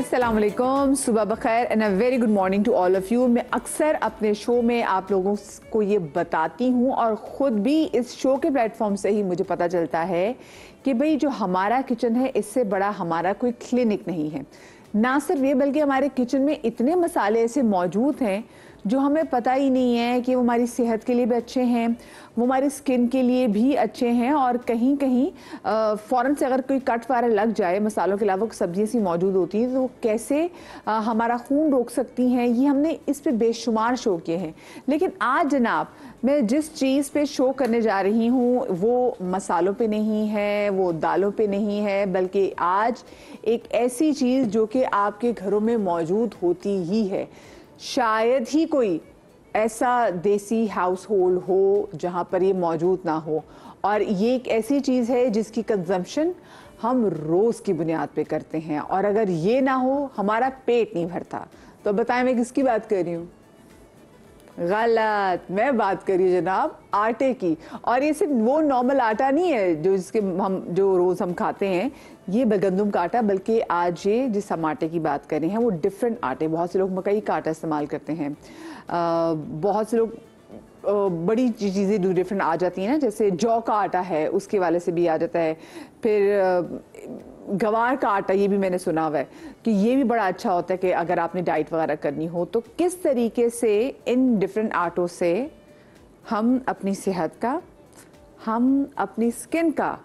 अस्सलाम वालेकुम, सुबह बखैर and a very good morning to all of you. मैं अक्सर अपने शो में आप लोगों को ये बताती हूँ और ख़ुद भी इस शो के प्लेटफॉर्म से ही मुझे पता चलता है कि भाई जो हमारा किचन है इससे बड़ा हमारा कोई क्लिनिक नहीं है। ना सिर्फ ये बल्कि हमारे किचन में इतने मसाले ऐसे मौजूद हैं जो हमें पता ही नहीं है कि वो हमारी सेहत के लिए भी अच्छे हैं, वो हमारी स्किन के लिए भी अच्छे हैं और कहीं कहीं फ़ौरन से अगर कोई कट वगैरह लग जाए, मसालों के अलावा सब्जियाँ सी मौजूद होती हैं तो वो कैसे हमारा खून रोक सकती हैं, ये हमने इस पे बेशुमार शो किए हैं। लेकिन आज जनाब मैं जिस चीज़ पे शो करने जा रही हूँ वो मसालों पे नहीं है, वो दालों पे नहीं है, बल्कि आज एक ऐसी चीज़ जो कि आपके घरों में मौजूद होती ही है। शायद ही कोई ऐसा देसी हाउस होल्ड हो जहाँ पर ये मौजूद ना हो, और ये एक ऐसी चीज़ है जिसकी कंजम्पशन हम रोज़ की बुनियाद पे करते हैं, और अगर ये ना हो हमारा पेट नहीं भरता। तो बताएं मैं किसकी बात कर रही हूँ? गलत, मैं बात कर रही हूँ जनाब आटे की। और ये सिर्फ वो नॉर्मल आटा नहीं है जो जिसके हम जो रोज़ हम खाते हैं, ये गंदम का आटा, बल्कि आज ये जिस हम आटे की बात कर रहे हैं वो डिफरेंट आटे। बहुत से लोग मकई का आटा इस्तेमाल करते हैं, बहुत से लोग बड़ी चीज़ें डिफरेंट आ जाती हैं ना, जैसे जौ का आटा है उसके वाले से भी आ जाता है। फिर गवार का आटा, ये भी मैंने सुना हुआ है कि ये भी बड़ा अच्छा होता है कि अगर आपने डाइट वगैरह करनी हो तो किस तरीके से इन डिफरेंट आटों से हम अपनी सेहत का, हम अपनी स्किन का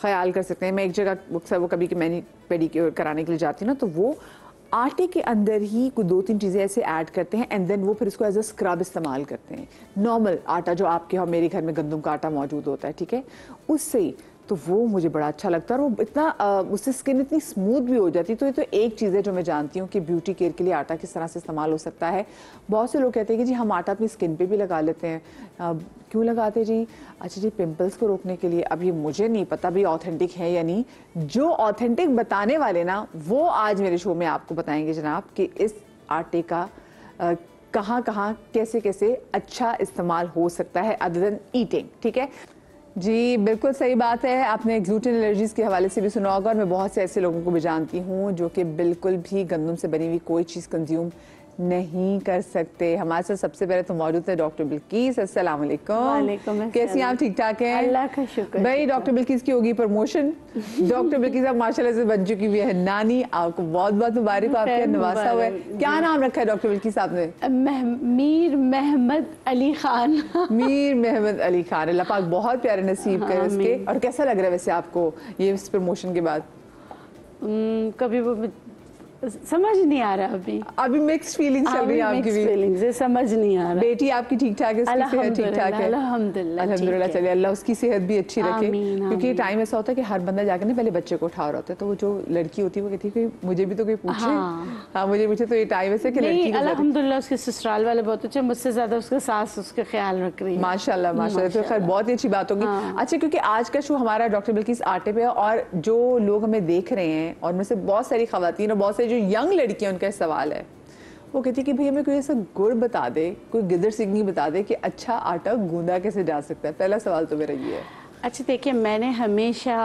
ख्याल कर सकते हैं। मैं एक जगह वो कभी मैनी पेडिक्योर कराने के लिए जाती हूँ ना, तो वो आटे के अंदर ही कुछ 2-3 चीज़ें ऐसे ऐड करते हैं एंड देन वो फिर इसको एज अ स्क्रब इस्तेमाल करते हैं। नॉर्मल आटा जो आपके और मेरे घर में गंदम का आटा मौजूद होता है, ठीक है, उससे ही, तो वो मुझे बड़ा अच्छा लगता है और वो इतना उससे स्किन इतनी स्मूथ भी हो जाती है। तो ये तो एक चीज़ है जो मैं जानती हूँ कि ब्यूटी केयर के लिए आटा किस तरह से इस्तेमाल हो सकता है। बहुत से लोग कहते हैं कि जी हम आटा अपनी स्किन पे भी लगा लेते हैं। क्यों लगाते जी? अच्छा जी, पिंपल्स को रोकने के लिए। अब ये मुझे नहीं पता भी ऑथेंटिक है या नहीं। जो ऑथेंटिक बताने वाले ना, वो आज मेरे शो में आपको बताएंगे जनाब कि इस आटे का कहाँ कहाँ कैसे कैसे अच्छा इस्तेमाल हो सकता है अदर देन ईटिंग। ठीक है जी, बिल्कुल सही बात है। आपने ग्लूटेन एलर्जीज़ के हवाले से भी सुना होगा, और मैं बहुत से ऐसे लोगों को भी जानती हूँ जो कि बिल्कुल भी गंदम से बनी हुई कोई चीज़ कंज्यूम नहीं कर सकते। हमारे साथ सबसे पहले तो मौजूद है डॉक्टर बिल्किस। अस्सलाम वालेकुम। कैसी आप? ठीक ठाक हैं? अल्लाह का शुक्र। भाई डॉक्टर बिल्किस की होगी प्रमोशन। डॉक्टर बिल्किस अब माशाल्लाह से बन चुकी हुई है नानी। आपको बहुत बहुत मुबारक, आपके नवासा हुआ है। क्या नाम रखा है डॉक्टर बिल्किस आपने? मीर महमद अली खान। मीर महमद अली खान, अल्लाह पाक बहुत प्यारे नसीब करे इसके। और कैसा लग रहा है वैसे आपको ये इस प्रमोशन के बाद? कभी वो समझ नहीं आ रहा। अभी मिक्स्ड फीलिंग्स चल रही है आपकी भी? फीलिंग्स है, समझ नहीं आ रहा। बेटी आपकी ठीक ठाक है? उसकी सेहत ठीक ठाक है? अल्हम्दुलिल्लाह। चलिए अल्लाह उसकी सेहत भी अच्छी रखे, क्योंकि टाइम ऐसा होता है कि हर बंदा जाकर ना पहले बच्चे को उठा रहा होता है, तो वो जो लड़की होती है वो कहती है कि मुझे भी तो कोई पूछे। हाँ मुझे पूछे। तो ये टाइम ऐसे कि लड़की अल्हम्दुलिल्लाह उसके ससुराल वाले बहुत अच्छे, मुझसे ज्यादा उसके सास उसका ख्याल रख रही है। माशाल्लाह माशाल्लाह। तो खैर बहुत ही अच्छी बात होगी। अच्छा, क्योंकि आज का शो हमारा डॉक्टर बिल्किस आटे पे है, और जो लोग हमें देख रहे हैं और में से बहुत सारी खवातीन और बहुत सारी जो यंग लड़कियां, उनका सवाल है, वो कहती है कि भाई हमें कोई ऐसा गुड़ बता दे, कोई गिदर सिंगी बता दे कि अच्छा आटा गूंदा कैसे जा सकता है। पहला सवाल तो मेरा ये है। अच्छा देखिए, मैंने हमेशा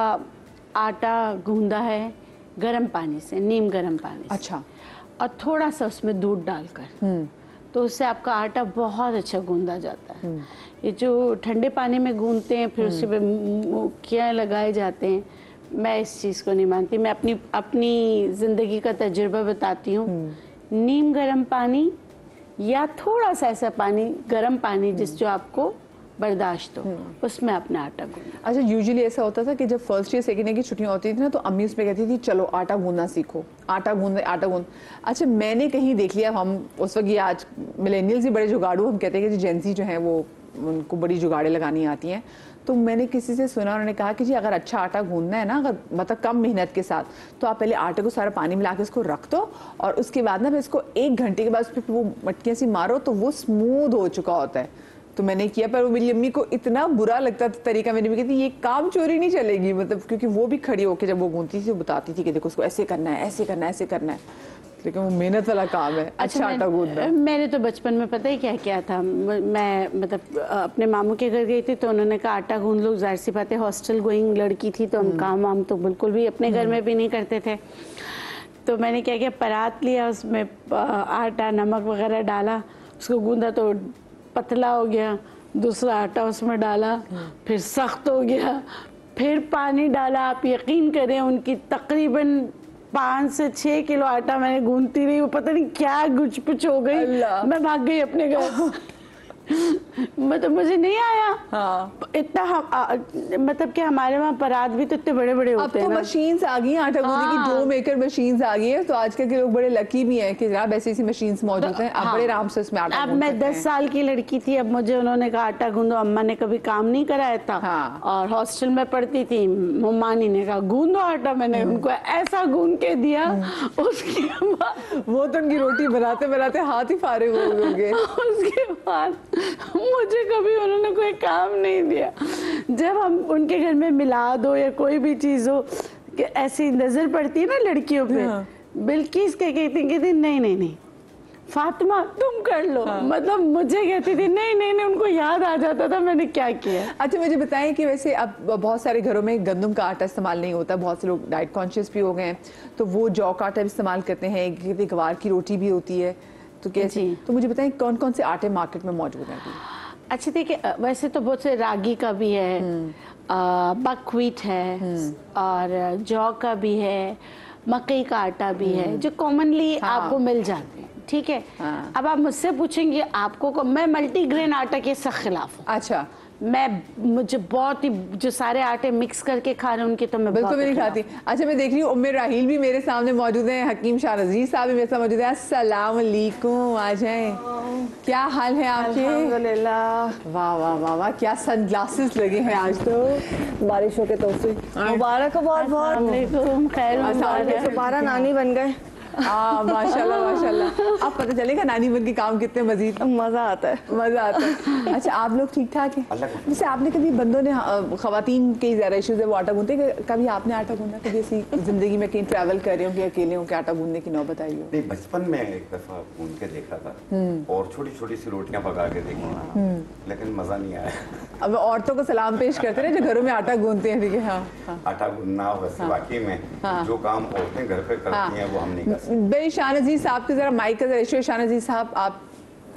आटा गूंदा है गर्म पानी से, नीम गर्म पानी से। अच्छा। और थोड़ा सा उसमें दूध डालकर, तो उससे आपका आटा बहुत अच्छा गूंदा जाता है। ये जो ठंडे पानी में गूंदते हैं फिर उसके मुक्कियाँ लगाए जाते हैं, मैं इस चीज़ को नहीं मानती। मैं अपनी ज़िंदगी का तजुर्बा बताती हूँ। नीम गर्म पानी या थोड़ा सा ऐसा पानी, गर्म पानी जिस जो आपको बर्दाश्त हो, उसमें अपना आटा गूंदना। अच्छा, यूजुअली ऐसा होता था कि जब फर्स्ट ईयर सेकेंड ईयर की छुट्टियां होती थी ना, तो अम्मी उसमें कहती थी चलो आटा गूंदना सीखो, आटा गूंद। अच्छा, मैंने कहीं देख लिया, हम उस वक्त, ये आज मिलेनियल्स ही बड़े जुगाड़ू, हम कहते हैं कि जेंजी जो है वो उनको बड़ी जुगाड़े लगानी आती हैं। तो मैंने किसी से सुना, उन्होंने कहा कि जी अगर अच्छा आटा गूंदना है ना, अगर मतलब कम मेहनत के साथ, तो आप पहले आटे को सारा पानी मिला के इसको रख दो, और उसके बाद ना फिर इसको 1 घंटे के बाद उस पर वो मटकियाँ सी मारो तो वो स्मूथ हो चुका होता है। तो मैंने किया, पर वो मेरी अम्मी को इतना बुरा लगता था तरीका। मेरी अम्मी कहती ये काम चोरी नहीं चलेगी, मतलब क्योंकि वो भी खड़ी होकर जब वो गूंथती थी वो बताती थी कि देखो उसको ऐसे करना है, ऐसे करना है, ऐसे करना है। लेकिन वो मेहनत वाला काम है। अच्छा आटा गूंदना। मैंने तो बचपन में पता ही क्या किया था, मैं मतलब अपने मामू के घर गई थी, तो उन्होंने कहा आटा गूंद लो। जाहिर सी बात है, हॉस्टल गोइंग लड़की थी तो हम काम वाम तो बिल्कुल भी अपने घर में भी नहीं करते थे। तो मैंने क्या किया, परात लिया, उसमें आटा नमक वगैरह डाला, उसको गूंदा तो पतला हो गया। दूसरा आटा उसमें डाला, फिर सख्त हो गया, फिर पानी डाला। आप यकीन करें उनकी तकरीबन 5 से 6 किलो आटा मैंने गूंथती रही, वो पता नहीं क्या गुच पुच हो गई, मैं भाग गई अपने घर। मतलब मुझे नहीं आया। हाँ। इतना मतलब कि हमारे वहाँ परात भी तो इतने बड़े बड़े होते हैं। अब तो मशीन्स आ गई हैं आटा गूंदने की, डो मेकर मशीन्स आ गई है, तो आजकल के लोग बड़े लकी भी हैं कि जनाब ऐसी ऐसी मशीन्स मौजूद हैं। आप बड़े आराम से उसमें आटा अब मैं 10 साल की लड़की थी, अब मुझे उन्होंने कहा आटा गूंदो। अम्मा ने कभी काम नहीं कराया था। हाँ। और हॉस्टल में पढ़ती थी, मम्मानी ने कहा गूंदो आटा। मैंने उनको ऐसा गूंद के दिया, उसके बाद वो तो उनकी रोटी बनाते बनाते हाथ ही फारिग हो गए। उसके बाद मुझे कभी उन्होंने कोई काम नहीं दिया। जब हम उनके घर में मिलाद हो या कोई भी चीज हो कि ऐसी नजर पड़ती है ना लड़कियों पे, हाँ। बिल्किस कहती नहीं नहीं नहीं फातिमा तुम कर लो। मतलब मुझे कहती थी नहीं नहीं नहीं, उनको याद आ जाता था मैंने क्या किया। अच्छा मुझे बताएं कि वैसे अब बहुत सारे घरों में गंदम का आटा इस्तेमाल नहीं होता, बहुत से लोग डाइट कॉन्शियस भी हो गए हैं, तो वो जौ का आटा भी इस्तेमाल करते हैं, गवार की रोटी भी होती है, तो कैसे? तो मुझे बताएं कौन कौन से आटे मार्केट में मौजूद हैं? अच्छा देखिए, वैसे तो बहुत से रागी का भी है, बकव्हीट है, और जौ का भी है, मकई का आटा भी है, जो कॉमनली आपको मिल जाते हैं। ठीक है। अब आप मुझसे पूछेंगे आपको, मैं मल्टीग्रेन आटा के सख्त खिलाफ हूँ। अच्छा। मुझे बहुत ही, जो सारे आटे मिक्स करके खा रहे हैं उनके तो मैं बिल्कुल भी नहीं खाती। अच्छा मैं देख रही हूँ उम्मे राहील भी मेरे सामने मौजूद हैं, हकीम शाह रजीज साहब भी मेरे साथ मौजूद हैं। अस्सलाम वालेकुम, आ जाएं। क्या हाल है आपके? अल्हम्दुलिल्लाह। वाह वाह वाह वाह, क्या सनग्लासेस लगे हैं आज तो। बारिशों के तौफीक मुबारक हो बहुत बहुत। खैर दोबारा नानी बन गए। माशाल्लाह माशाल्लाह। अब पता चलेगा नानी बन के काम कितने मजीद मजा आता है, मजा आता है। अच्छा आप लोग ठीक ठाक हैं? जैसे आपने कभी बंदों ने, खवातीन के ज़्यादा इश्यूज है वो आटा गूंदते, कभी आपने आटा गूंदा? कभी ऐसी जिंदगी में कहीं ट्रैवल कर रहे हो कि अकेले हो कि आटा गूंदने की नौबत आई हो? नहीं, बचपन में एक दफा गूंद के देखा था और छोटी छोटी सी रोटियां पका के देखी, लेकिन मजा नहीं आया। अब औरतों को सलाम पेश करते हैं जो घरों में आटा गूंदते हैं। ठीक है। हाँ। आटा गूंदना वैसे वाकई में जो काम औरतें घर पे करती हैं वो हम नहीं कर सकते। भाई शाहनज़ीर साहब के जरा माइक का रेशियो, शाहनज़ीर साहब आप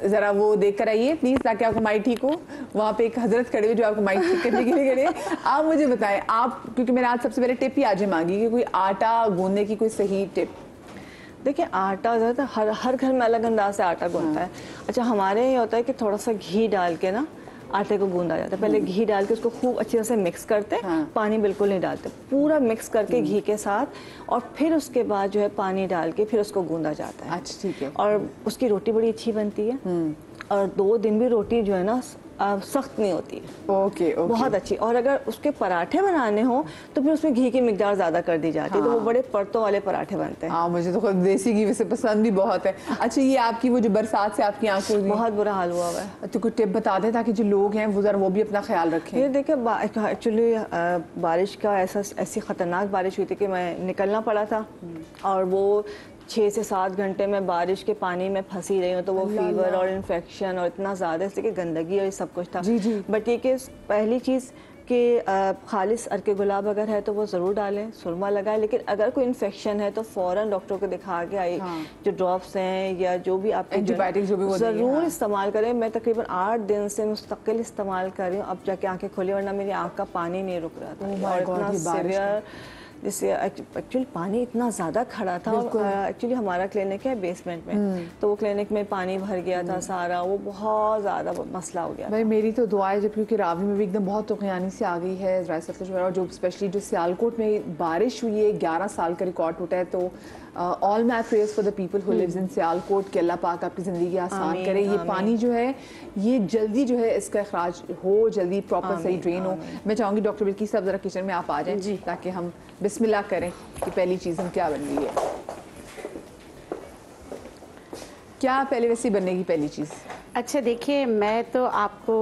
जरा वो देख कर आइए प्लीज, ताकि आपको माइक ठीक हो। वहाँ पे एक हजरत खड़े हुए जो आपको माइक ठीक करने के लिए खड़े हैं। आप मुझे बताएं, आप, क्योंकि मैंने आज सबसे पहले टिप ही आज मांगी कि कोई आटा गूंदने की कोई सही टिप। देखिए आटा ज़्यादा हर घर में अलग अंदाज से आटा गूंदता है। अच्छा हमारे ये होता है कि थोड़ा सा घी डाल के ना आटे को गूंदा जाता है। पहले घी डाल के उसको खूब अच्छी तरह से मिक्स करते हैं। पानी बिल्कुल नहीं डालते, पूरा मिक्स करके घी के साथ, और फिर उसके बाद जो है पानी डाल के फिर उसको गूंदा जाता है। अच्छा ठीक है। और उसकी रोटी बड़ी अच्छी बनती है, और 2 दिन भी रोटी जो है ना सख्त नहीं होती है। ओके। बहुत अच्छी। और अगर उसके पराठे बनाने हो तो फिर उसमें घी की मिकदार ज़्यादा कर दी जाती है, तो वो बड़े परतों वाले पराठे बनते हैं। हाँ मुझे तो खुद देसी घी वैसे पसंद भी बहुत है। अच्छा ये आपकी वो जो बरसात से आपकी आंखें बहुत बुरा हाल हुआ हुआ है, तो कोई टिप बता दें ताकि जो लोग हैं वो जरा वो भी अपना ख्याल रखें। ये देखिए एक्चुअली बारिश का ऐसी ख़तरनाक बारिश हुई थी कि मैं निकलना पड़ा था, और वो 6 से 7 घंटे में बारिश के पानी में फंसी रही हूँ, तो वो फीवर और इन्फेक्शन और इतना ज़्यादा, इसलिए कि गंदगी और ये सब कुछ था। जी जी। बट ये कि पहली चीज़ कि खालिस अर्के गुलाब अगर है तो वो ज़रूर डालें, सुरमा लगाएं, लेकिन अगर कोई इन्फेक्शन है तो फ़ौरन डॉक्टर को दिखा के आई। जो ड्रॉप्स हैं या जो भी आप एंटीबायोटिक जो भी वो ज़रूर इस्तेमाल करें। मैं तकरीबन 8 दिन से मुस्तकिल इस्तेमाल कर रही हूँ, अब जाके आंखें खोली, वरना मेरी आँख का पानी नहीं रुक रहा था। और इतना सीवियर, जिससे एक्चुअली पानी इतना ज़्यादा खड़ा था। एक्चुअली हमारा क्लिनिक है बेसमेंट में, तो वो क्लिनिक में पानी भर गया था सारा, वो बहुत ज़्यादा मसला हो गया। भाई मेरी तो दुआ है, जब क्योंकि रावी में भी एकदम बहुत तुगयानी से आ गई है और जो स्पेशली जो सियालकोट में बारिश हुई है, 11 साल का रिकॉर्ड टूटा है, तो all my prayers for the people who lives in Sialkot कि अल्लाह पाक आपकी ज़िंदगी आसान करे। ये पानी जो है ये जल्दी जो है इसका अखराज हो, जल्दी प्रॉपर सही ड्रेन हो। मैं चाहूँगी डॉक्टर बिल्किस साहब ज़रा किचन में आप आ जाएं ताकि हम बिस्मिल्लाह करें कि पहली चीज़ हम क्या बन रही है, क्या पहले वैसे बनने की पहली चीज़? अच्छा देखिए, मैं तो आपको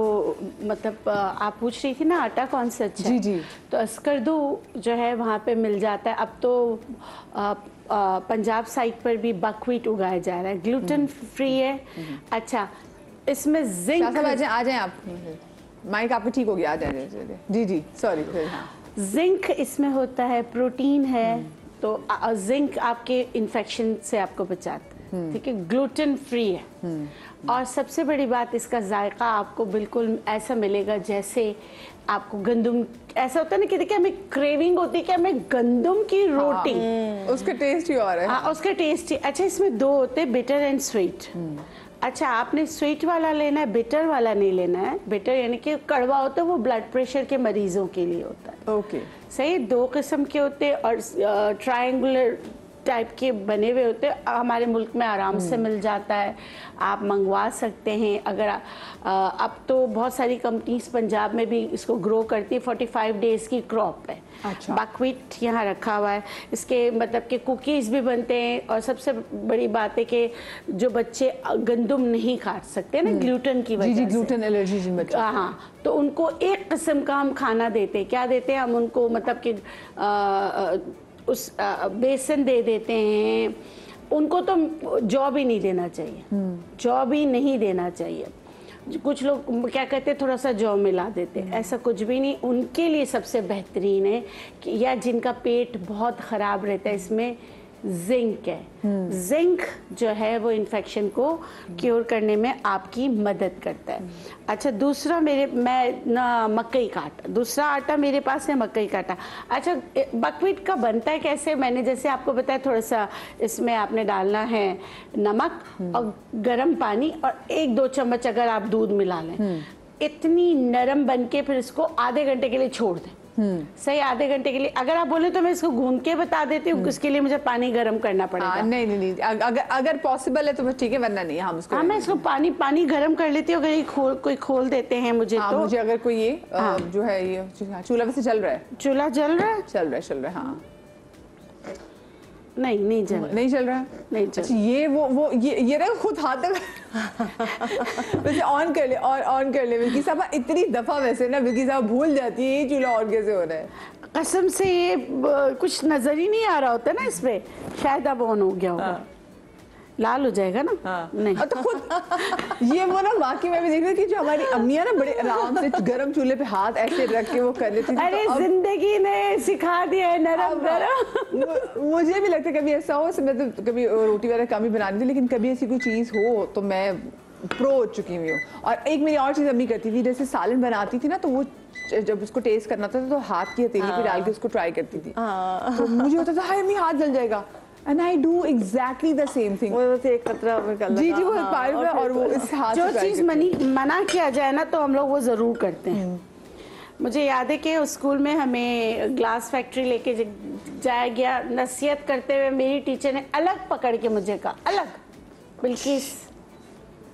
मतलब आप पूछ रही थी ना आटा कौन सा अच्छा है? जी। तो अस्करदू जो है वहाँ पे मिल जाता है। अब तो पंजाब साइड पर भी बकव्हीट उगाया जा रहा है, ग्लूटेन फ्री है। अच्छा इसमें जिंक, आ जाएं आप, माइक आपको ठीक हो गया, आ जाए। जी सॉरी। जिंक इसमें होता है, प्रोटीन है, तो जिंक आपके इन्फेक्शन से आपको बचाता है, ठीक है, ग्लूटेन फ्री है। और सबसे बड़ी बात, इसका जायका आपको बिल्कुल ऐसा मिलेगा जैसे आपको गंदम, ऐसा होता है ना कि देखिए हमें क्रेविंग होती है कि हमें गंदम की रोटी, उसका टेस्ट ही और है। हाँ, उसका टेस्ट ही अच्छा। इसमें दो होते हैं, बिटर एंड स्वीट। अच्छा, आपने स्वीट वाला लेना है, बिटर वाला नहीं लेना है। बिटर यानी कि कड़वा होता है, वो ब्लड प्रेशर के मरीजों के लिए होता है। ओके, सही, दो किस्म के होते हैं और ट्रायंगुलर टाइप के बने हुए होते हैं। हमारे मुल्क में आराम से मिल जाता है, आप मंगवा सकते हैं। अगर अब तो बहुत सारी कंपनीज पंजाब में भी इसको ग्रो करती है। 45 डेज की क्रॉप है। अच्छा। बकवीट यहाँ रखा हुआ है, इसके मतलब कि कुकीज़ भी बनते हैं। और सबसे बड़ी बात है कि जो बच्चे गंदम नहीं खा सकते ना ग्लूटेन की वजह जी, से, ग्लूटेन एलर्जी जिन बच्चों को। हाँ, तो उनको एक किस्म का हम खाना देते हैं। क्या देते हैं हम उनको, मतलब कि उस बेसन दे देते हैं। उनको तो जौ भी नहीं देना चाहिए, जौ भी नहीं देना चाहिए। कुछ लोग क्या कहते हैं, थोड़ा सा जौ मिला देते हैं, ऐसा कुछ भी नहीं। उनके लिए सबसे बेहतरीन है कि या जिनका पेट बहुत ख़राब रहता है, इसमें जिंक है। जिंक जो है वो इन्फेक्शन को क्योर करने में आपकी मदद करता है। अच्छा, दूसरा मैं ना मकई का आटा, दूसरा आटा मेरे पास है मकई का आटा। अच्छा, बकवीट का बनता है कैसे, मैंने जैसे आपको बताया, थोड़ा सा इसमें आपने डालना है नमक और गर्म पानी और 1-2 चम्मच अगर आप दूध मिला लें, इतनी नरम बन के फिर इसको आधे घंटे के लिए छोड़ दें। सही, आधे घंटे के लिए। अगर आप बोले तो मैं इसको गूंद के बता देती हूँ, उसके लिए मुझे पानी गर्म करना पड़ेगा। नहीं, अगर पॉसिबल है तो ठीक है, वरना नहीं हम उसको। हाँ, मैं इसको पानी गर्म कर लेती हूँ। अगर ये कोई खोल देते हैं मुझे, तो मुझे अगर कोई ये जो है ये चूल्हा वैसे चल रहा है, चूल्हा जल रहा है, चल रहा है। हाँ, नहीं चल रहा है। अच्छा, ये ना खुद हाथ वैसे ऑन कर ले विकी साहब। इतनी दफा वैसे ना विकी साहब भूल जाती है ये चूल्हा ऑन कैसे हो रहा है। कसम से ये कुछ नजर ही नहीं आ रहा होता ना इसमें, शायद अब ऑन हो गया होगा। लाल हो जाएगा ना। नहीं तो खुद ये वो ना, वाकई में भी देख रही थी कि जो हमारी अम्मियां ना बड़े आराम से गर्म चूल्हे पे हाथ ऐसे रख के वो कर लेती थी। अरे तो जिंदगी ने सिखा दिया है नरम गरम। मुझे भी लगता है कभी ऐसा हो, मैं तो कभी रोटी वगैरह कम ही बनाती थी, लेकिन कभी ऐसी कोई चीज हो तो मैं प्रो हो चुकी हुई हूँ। और एक मेरी और चीज अम्मी करती थी, जैसे सालन बनाती थी ना, तो वो जब उसको टेस्ट करना था तो हाथ की हथेली पे डाल के उसको ट्राई करती थी। तो मुझे होता था हाय अम्मी हाथ जल जाएगा, and I do exactly the same thing। वो एक कतरा जी वो पार में, और वो इस हाथ जो चीज मना किया जाए ना तो हम लोग वो जरूर करते हैं। मुझे याद है कि उस स्कूल में हमें ग्लास फैक्ट्री लेके जाया गया, नसीहत करते हुए मेरी टीचर ने अलग पकड़ के मुझे कहा, अलग बिल्किस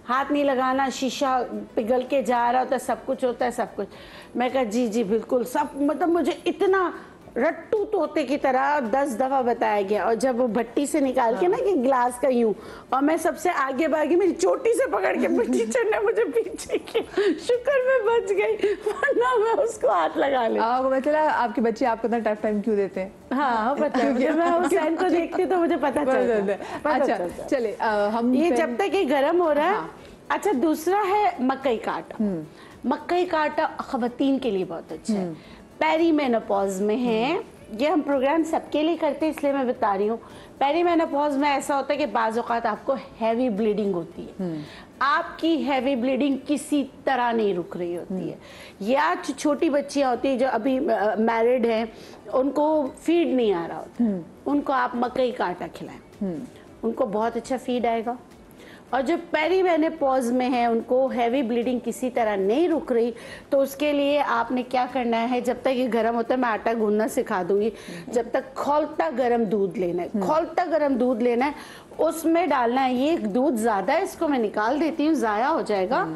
हाथ नहीं लगाना, शीशा पिघल के जा रहा होता है, सब कुछ होता है, सब कुछ। मैं कहा जी बिल्कुल सब, मतलब मुझे इतना रट्टू तोते की तरह 10 दफा बताया गया। और जब वो भट्टी से निकाल के ना कि ग्लास का यूं, और मैं सबसे आगे भागी, मेरी चोटी से पकड़ के टीचर ने मुझे पीछे किया, शुक्र मैं बच गई, वरना मैं उसको हाथ लगा ले। मतलब आपके बच्चे आपको इतना टफ टाइम क्यों देते हैं? हाँ पता है मुझे, मैं हुसैन को देखती तो मुझे पता चलता है। अच्छा चले, हम ये जब तक ये गर्म हो रहा है। अच्छा, दूसरा है मकई का आटा। मकई का आटा खवातीन के लिए बहुत अच्छा है, पेरीमेनोपॉज में है। ये हम प्रोग्राम सबके लिए करते हैं, इसलिए मैं बता रही हूँ। पेरीमेनोपॉज में ऐसा होता है कि बाज़ औक़ात आपको हैवी ब्लीडिंग होती है। आपकी हैवी ब्लीडिंग किसी तरह नहीं रुक रही होती है, या छोटी बच्चियाँ होती है जो अभी मैरिड हैं, उनको फीड नहीं आ रहा होता, उनको आप मकई का आटा खिलाएं, उनको बहुत अच्छा फीड आएगा। और जो पेरीमेनोपॉज में है, उनको हैवी ब्लीडिंग किसी तरह नहीं रुक रही, तो उसके लिए आपने क्या करना है, जब तक ये गर्म होता है, मैं आटा गूंदना सिखा दूंगी, जब तक खौलता गर्म दूध लेना है, खौलता गर्म दूध लेना है, उसमें डालना है। ये दूध ज्यादा है, इसको मैं निकाल देती हूँ, जाया हो जाएगा।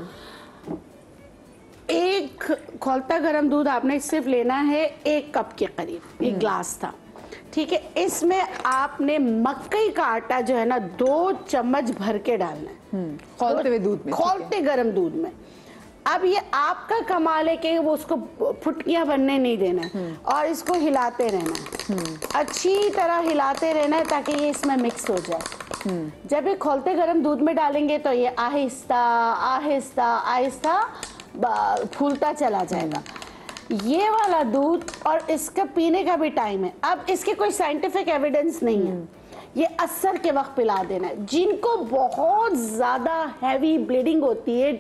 एक खौलता गर्म दूध आपने सिर्फ लेना है 1 कप के करीब, 1 ग्लास था, ठीक है। इसमें आपने मकई का आटा जो है ना 2 चम्मच भर के डालना है, खौलते हुए दूध में, खौलते गर्म दूध में। अब ये आपका कमाल है कि वो उसको फुटकियां बनने नहीं देना है, और इसको हिलाते रहना है, अच्छी तरह हिलाते रहना है ताकि ये इसमें मिक्स हो जाए। जब ये खौलते गर्म दूध में डालेंगे तो ये आहिस्ता आहिस्ता आहिस्ता फूलता चला जाएगा। ये वाला दूध और इसका पीने का भी टाइम है। अब इसके कोई साइंटिफिक एविडेंस नहीं है, ये असर के वक्त पिला देना है। जिनको बहुत ज्यादा हैवी ब्लीडिंग होती है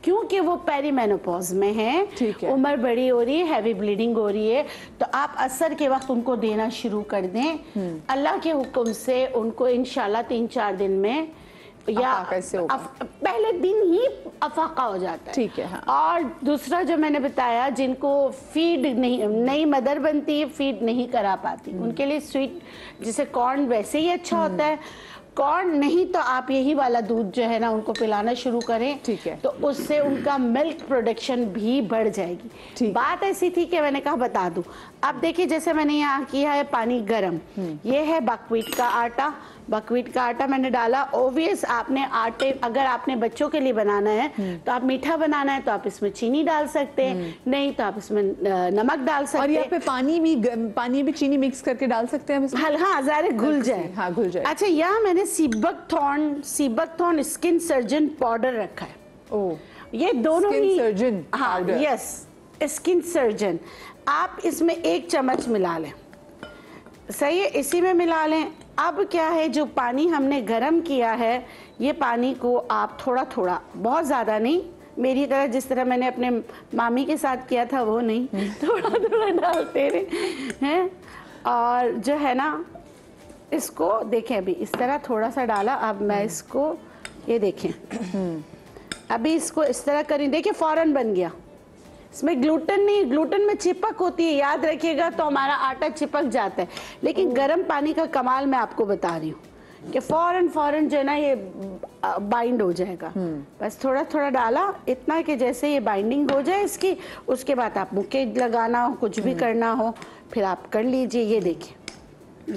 क्योंकि वो पेरीमेनोपॉज में है, उम्र बड़ी हो रही है, हैवी ब्लीडिंग हो रही है, तो आप असर के वक्त उनको देना शुरू कर दें। अल्लाह के हुक्म से उनको इंशाल्लाह 3-4 दिन में या पहले दिन ही अफाका हो जाता है। ठीक है। हाँ। और दूसरा जो मैंने बताया, जिनको फीड नहीं, नई मदर बनती है, फीड नहीं करा पाती, उनके लिए स्वीट जैसे कॉर्न वैसे ही अच्छा होता है, कॉर्न नहीं तो आप यही वाला दूध जो है ना उनको पिलाना शुरू करें। ठीक है। तो उससे उनका मिल्क प्रोडक्शन भी बढ़ जाएगी। बात ऐसी थी कि मैंने कहा बता दूं। अब देखिए जैसे मैंने यहाँ किया है पानी गरम, ये है बकव्हीट का आटा, बकव्हीट का आटा मैंने डाला। ओवियस आपने आटे, अगर आपने बच्चों के लिए बनाना है तो आप मीठा बनाना है तो आप इसमें चीनी डाल सकते हैं, नहीं तो आप इसमें नमक डाल सकते हैं। और यहाँ पे पानी भी चीनी मिक्स करके डाल सकते हैं हम? हाँ, ज़रा घुल जाए। हाँ, घुल जाए। अच्छा, यहाँ मैंने सीबकथॉर्न स्किन सर्जन पाउडर रखा है। ओह, ये दोनों ही सर्जन। हाँ, यस, स्किन सर्जन। आप इसमें 1 चम्मच मिला लें, सही है, इसी में मिला लें। अब क्या है, जो पानी हमने गरम किया है, ये पानी को आप थोड़ा थोड़ा, बहुत ज़्यादा नहीं, मेरी तरह जिस तरह मैंने अपने मामी के साथ किया था वो नहीं, थोड़ा थोड़ा डालते रहे हैं। और जो है ना, इसको देखें, अभी इस तरह थोड़ा सा डाला। अब मैं इसको, ये देखें, अभी इसको इस तरह करें, देखिए फौरन बन गया। इसमें ग्लूटेन नहीं, ग्लूटेन में चिपक होती है, याद रखिएगा, तो हमारा आटा चिपक जाता है। लेकिन गर्म पानी का कमाल मैं आपको बता रही हूँ कि फौरन जो है ना ये बाइंड हो जाएगा। बस थोड़ा थोड़ा डाला, इतना कि जैसे ये बाइंडिंग हो जाए इसकी, उसके बाद आप मुक्के लगाना हो, कुछ भी करना हो, फिर आप कर लीजिए। ये देखिए,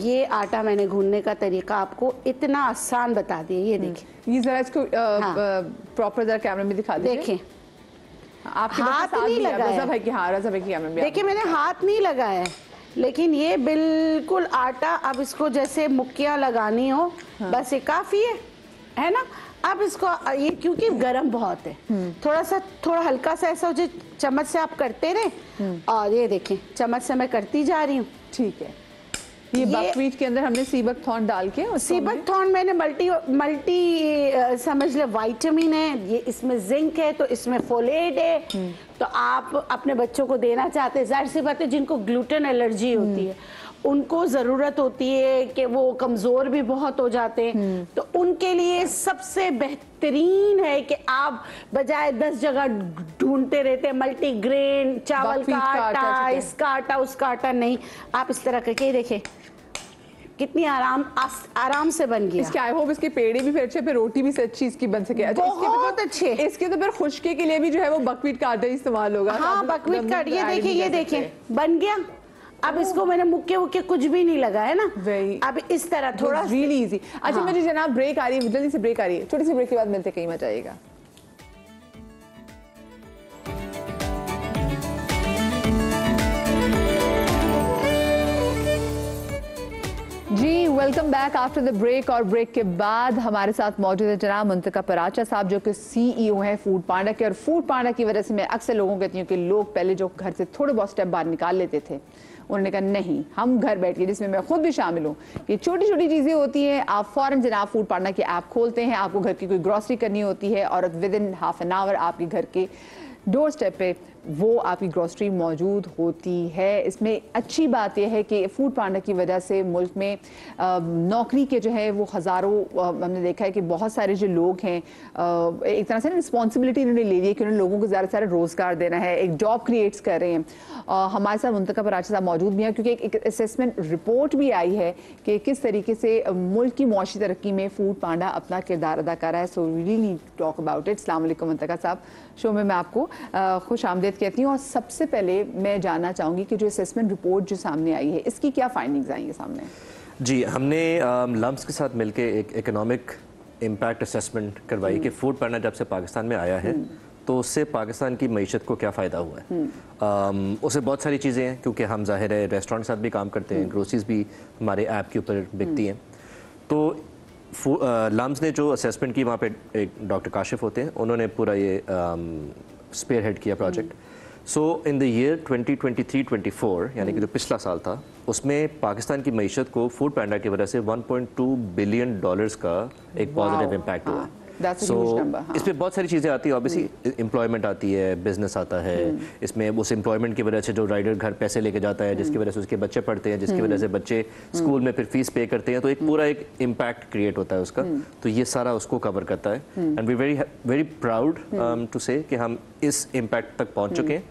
ये आटा मैंने गूंदने का तरीका आपको इतना आसान बता दिया। ये देखिए, ये जरा इसको प्रॉपर जरा कैमरे में दिखा दीजिए। देखें, आपके हाथ नहीं लगाया। देखिए, मैंने हाथ नहीं लगाया, लेकिन ये बिल्कुल आटा, अब इसको जैसे मुक्कियां लगानी हो, बस ये काफी है ना। अब इसको ये क्योंकि गरम बहुत है, थोड़ा हल्का सा ऐसा हो जाए, चम्मच से आप करते रहे। और ये देखें, चम्मच से मैं करती जा रही हूँ। ठीक है। ये बकव्हीट के अंदर हमने सीबकथॉर्न डाल के, सीबकथॉर्न मैंने मल्टी समझ ले विटामिन है, ये इसमें जिंक है, तो इसमें फोलेट है। तो आप अपने बच्चों को देना चाहते हैं, जाहिर सी बात है, जिनको ग्लूटेन एलर्जी होती है उनको ज़रूरत होती है कि वो कमज़ोर भी बहुत हो जाते हैं, तो उनके लिए सबसे बेहतरीन है कि आप बजाय 10 जगह ढूंढते रहते हैं मल्टीग्रेन, चावल का आटा, इसका आटा, उसका आटा, नहीं, आप इस तरह करके देखें कितनी आराम से बन गया। इसके आई होप इसके पेड़े भी फिर अच्छे, फिर रोटी भी अच्छी इसकी बन सके। बहुत अच्छे। इसके तो फिर खुशके के लिए भी जो है वो बकव्हीट का आटा इस्तेमाल होगा। हाँ, बकव्हीट का, ये देखिए बन गया। अब इसको मैंने मुक्के कुछ भी नहीं लगा है ना, अब इस तरह थोड़ा रियली इजी। अच्छा, मुझे जनाब ब्रेक आ रही है, जल्दी से ब्रेक आ रही है, छोटी सी ब्रेक के बाद मिलते, कहीं मत आइएगा। जी, welcome back after the break. और ब्रेक के बाद हमारे साथ मौजूद है जनाब मुंतका पराचा साहब, जो कि CEO हैं फूड पांडा के। और फूड पांडा की वजह से मैं अक्सर लोगों को कहती हूँ कि लोग पहले जो घर से थोड़े बहुत स्टेप बाहर निकाल लेते थे, उन्होंने कहा नहीं, हम घर बैठ के, जिसमें मैं खुद भी शामिल हूँ, ये छोटी छोटी चीज़ें होती हैं, आप फौरन जनाब फूड पांडा की ऐप खोलते हैं, आपको घर की कोई ग्रॉसरी करनी होती है और with in half an hour आपके घर के डोर स्टेप पे वो आपकी ग्रॉसरी मौजूद होती है। इसमें अच्छी बात यह है कि फूड पांडा की वजह से मुल्क में नौकरी के जो है वो हज़ारों, हमने देखा है कि बहुत सारे जो लोग हैं, एक तरह से ना रिस्पॉन्सिबिलिटी इन्होंने ले ली है कि उन्होंने लोगों को ज़्यादा से ज़्यादा रोज़गार देना है, एक जॉब क्रिएट्स कर रहे हैं। हमारे साथ मुंतका पराचा साहब मौजूद भी हैं, क्योंकि एक असेसमेंट रिपोर्ट भी आई है कि किस तरीके से मुल्क की मौशी तरक्की में फूड पांडा अपना किरदार अदा कर रहा है। So we really need to talk about it. अस्सलाम वालेकुम मुंतका साहब, शो में मैं आपको खुश आमदीद कहती हूँ। और सबसे पहले मैं जानना चाहूँगी कि जो असेसमेंट रिपोर्ट जो सामने आई है, इसकी क्या फाइंडिंग्स आई है सामने? जी, हमने लम्स के साथ मिलके एक इकोनॉमिक इम्पैक्ट असेसमेंट करवाई कि फूड पांडा जब से पाकिस्तान में आया है तो उससे पाकिस्तान की मईशत को क्या फ़ायदा हुआ है। उससे बहुत सारी चीज़ें हैं, क्योंकि हम ज़ाहिर है रेस्टोरेंट के साथ भी काम करते हैं, ग्रोसरीज भी हमारे ऐप के ऊपर बिकती हैं। तो लम्स ने जो असेसमेंट की, वहाँ पे एक डॉक्टर काशिफ होते हैं, उन्होंने पूरा ये स्पेयर हेड किया project. So in the year 2023-24 यानी कि जो पिछला साल था, उसमें पाकिस्तान की मईशत को फूड पैंडा की वजह से $1.2 बिलियन का एक पॉजिटिव इम्पैक्ट हुआ। इसमें बहुत सारी चीज़ें आती है, ऑब्वियसली एम्प्लॉयमेंट आती है, बिजनेस आता है, इसमें उस एम्प्लॉयमेंट की वजह से जो राइडर घर पैसे लेके जाता है, जिसकी वजह से उसके बच्चे पढ़ते हैं, जिसकी वजह से बच्चे स्कूल में फिर फीस पे करते हैं, तो एक पूरा एक इम्पैक्ट क्रिएट होता है उसका। तो ये सारा उसको कवर करता है and we very proud to say कि हम इस इम्पैक्ट तक पहुँच चुके हैं।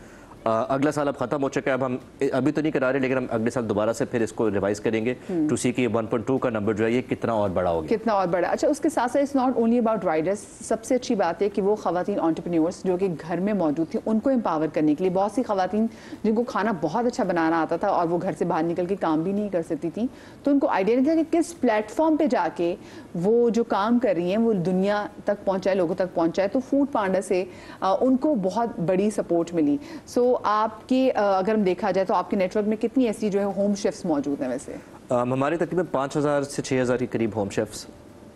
अगला साल अब खत्म हो चुका है, अब हम अभी तो नहीं करा रहे, लेकिन हम अगले साल दोबारा से फिर इसको रिवाइज करेंगे टू सी कि 1.2 का नंबर जो है ये कितना और बड़ा होगा, कितना और बड़ा। अच्छा, उसके साथ साथ it's not only about Riders, सबसे अच्छी बात है कि वो खवातीन एंटरप्रेन्योर्स जो कि घर में मौजूद थी उनको एम्पावर करने के लिए, बहुत सी खवातीन जिनको खाना बहुत अच्छा बनाना आता था और वो घर से बाहर निकल के काम भी नहीं कर सकती थी, तो उनको आइडिया नहीं था कि किस प्लेटफॉर्म पे जाके वो जो काम कर रही हैं वो दुनिया तक पहुँचाए, लोगों तक पहुँचाए। तो फूड पांडा से उनको बहुत बड़ी सपोर्ट मिली। सो आपकी अगर हम देखा जाए तो आपके नेटवर्क में कितनी ऐसी जो है होम शेफ्स मौजूद हैं? वैसे हमारे तकरीबन 5,000 से 6,000 के करीब होम शेफ्स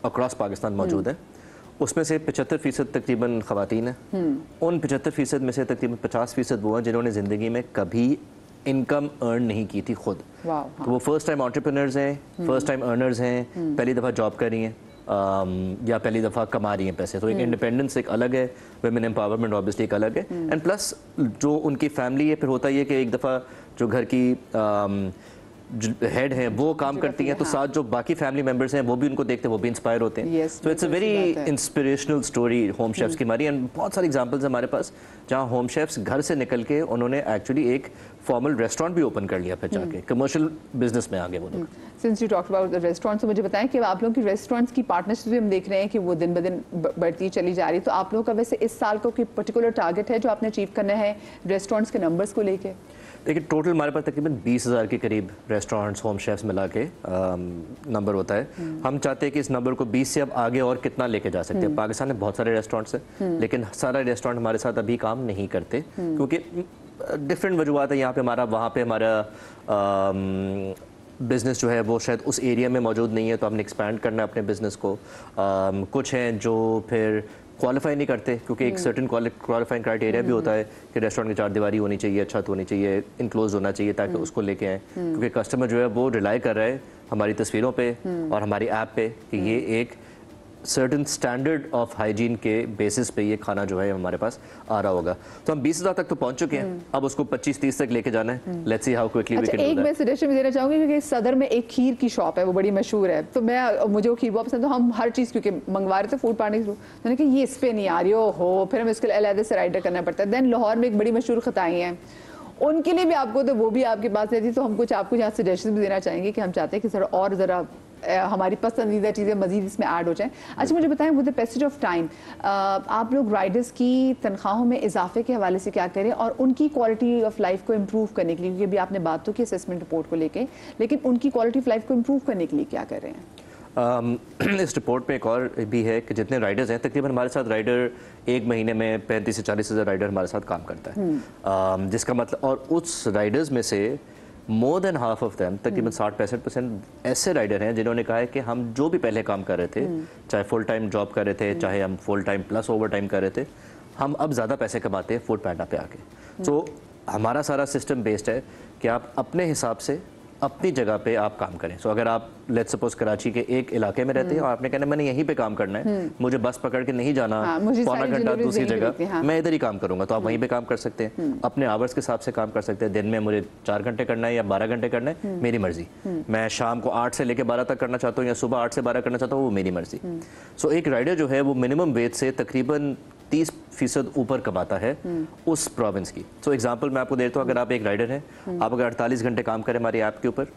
अक्रॉस पाकिस्तान मौजूद हैं। उसमें से 75% तकरीबन ख़वातीन हैं। उन 75% में से तकरीबन 50% वो हैं जिन्होंने ज़िंदगी में कभी इनकम अर्न नहीं की थी खुद। तो वो फर्स्ट टाइम एंटरप्रेन्योर्स हैं, फर्स्ट टाइम अर्नर्स हैं, पहली दफ़ा जॉब कर रही हैं या पहली दफ़ा कमा रही हैं पैसे। तो एक इंडिपेंडेंस एक अलग है, वुमेन एम्पावरमेंट ऑब्वियसली एक अलग है, एंड प्लस जो उनकी फैमिली है, फिर होता ही है कि एक दफ़ा जो घर की हेड हैं वो काम करती हैं, तो साथ जो बाकी फैमिली मेंबर्स हैं वो भी उनको देखते हैं, वो भी इंस्पायर होते हैं। तो it's a very inspirational story home chefs की हमारी, एंड बहुत सारी एग्जांपल्स हैं हमारे पास जहाँ होम शेफ्स घर से निकल के उन्होंने एक्चुअली एक फॉर्मल रेस्टोरेंट भी ओपन कर लिया, फिर जाके कमर्शियल बिजनेस में आगे वो लोग। Since you talked about restaurants, तो मुझे बताएं कि आप लोगों की रेस्टोरेंट्स की पार्टनरशिप भी हम देख रहे हैं कि वो दिन ब दिन बढ़ती चली जा रही है। तो आप लोगों का वैसे इस साल को कोई पर्टिकुलर टारगेट है जो आपने अचीव करना है रेस्टोरेंट्स के नंबर्स को लेके? देखिए, टोटल हमारे पास तकरीबन 20,000 के करीब रेस्टोरेंट्स होम शेफ्स मिला के नंबर होता है। हम चाहते हैं कि इस नंबर को 20 से अब आगे और कितना लेके जा सकते हैं। पाकिस्तान में बहुत सारे रेस्टोरेंट्स हैं, लेकिन सारा रेस्टोरेंट हमारे साथ अभी काम नहीं करते क्योंकि डिफरेंट वजूहत है। यहाँ पे हमारा, वहाँ पे हमारा बिज़नेस जो है वो शायद उस एरिया में मौजूद नहीं है, तो हमने एक्सपैंड करना है अपने बिज़नेस को। कुछ हैं जो फिर क्वालिफाई नहीं करते क्योंकि एक सर्टेन क्वालिफाइंग क्राइटेरिया भी होता है कि रेस्टोरेंट की 4 दीवारी होनी चाहिए, छत होनी चाहिए, इनक्लोज होना चाहिए, ताकि उसको लेके आएँ, क्योंकि कस्टमर जो है वो रिलाई कर रहा है हमारी तस्वीरों पे और हमारी ऐप पे कि ये एक सर्टेन स्टैंडर्ड ऑफ हाइजीन के बेसिस पे ये खाना जो है हमारे पास आ रहा होगा। तो हम 20,000 तक तो पहुंच चुके हैं, अब उसको 25-30 तक लेके जाना है। Let's see how quickly we can do that. एक मैं सजेशन भी देना चाहूंगी क्योंकि सदर में एक खीर की शॉप है, वो बड़ी मशहूर है, तो मुझे वो खीर बहुत पसंद है। तो हम हर चीज़ क्योंकि मंगवा रहे थे फूड पार्टी के थ्रू, मैंने कहा ये इस पे नहीं आ रही हो, फिर हमें इसके लिए अलग से राइडर करना पड़ता है। देन लाहौर में एक बड़ी मशहूर खताई हैं, उनके लिए भी आपको, तो वो भी आपके पास रहती, तो हम कुछ आपको यहाँ सजेशन भी देना चाहेंगे कि हम चाहते हैं कि थोड़ा और ज़रा हमारी पसंदीदा चीज़ें मजीद इसमें ऐड हो जाएं। अच्छा, मुझे बताएं with the passage of time आप लोग राइडर्स की तनख्वाहों में इजाफे के हवाले से क्या करें और उनकी क्वालिटी ऑफ लाइफ को इम्प्रूव करने के लिए, क्योंकि अभी आपने बात तो की असेसमेंट रिपोर्ट को लेके, लेकिन उनकी क्वालिटी ऑफ लाइफ को इम्प्रूव करने के लिए क्या कर रहे हैं? इस रिपोर्ट में एक और भी है कि जितने राइडर्स हैं, तकरीबन हमारे साथ राइडर एक महीने में 35 से 40 हज़ार राइडर हमारे साथ काम करता है, जिसका मतलब, और उस राइडर्स में से more than half of them, तकरीबन 60-65% ऐसे राइडर हैं जिन्होंने कहा है कि हम जो भी पहले काम कर रहे थे, चाहे फुल टाइम जॉब कर रहे थे, चाहे हम full time plus over time कर रहे थे, हम अब ज़्यादा पैसे कमाते हैं फूड पैंडा पे आके। तो हमारा सारा सिस्टम बेस्ड है कि आप अपने हिसाब से अपनी जगह पे आप काम करें। सो अगर आप लेट्स सपोज कराची के एक इलाके में रहते हैं और आपने कहना मैंने यहीं पे काम करना है, मुझे बस पकड़ के नहीं जाना पौना घंटा दूसरी जगह, मैं इधर ही काम करूंगा, तो आप वहीं पे काम कर सकते हैं। अपने आवर्स के हिसाब से काम कर सकते हैं। दिन में मुझे 4 घंटे करना है या 12 घंटे करना है, मेरी मर्जी। मैं शाम को 8 से लेकर 12 तक करना चाहता हूँ या सुबह 8 से 12 करना चाहता हूँ, वो मेरी मर्जी। सो एक राइडर जो है वो मिनिमम वेज से तकरीबन 30% ऊपर कमाता है उस प्रोविंस की। सो एग्जांपल मैं आपको देता हूँ, अगर आप एक राइडर हैं, आप अगर 48 घंटे काम करें हमारी ऐप के ऊपर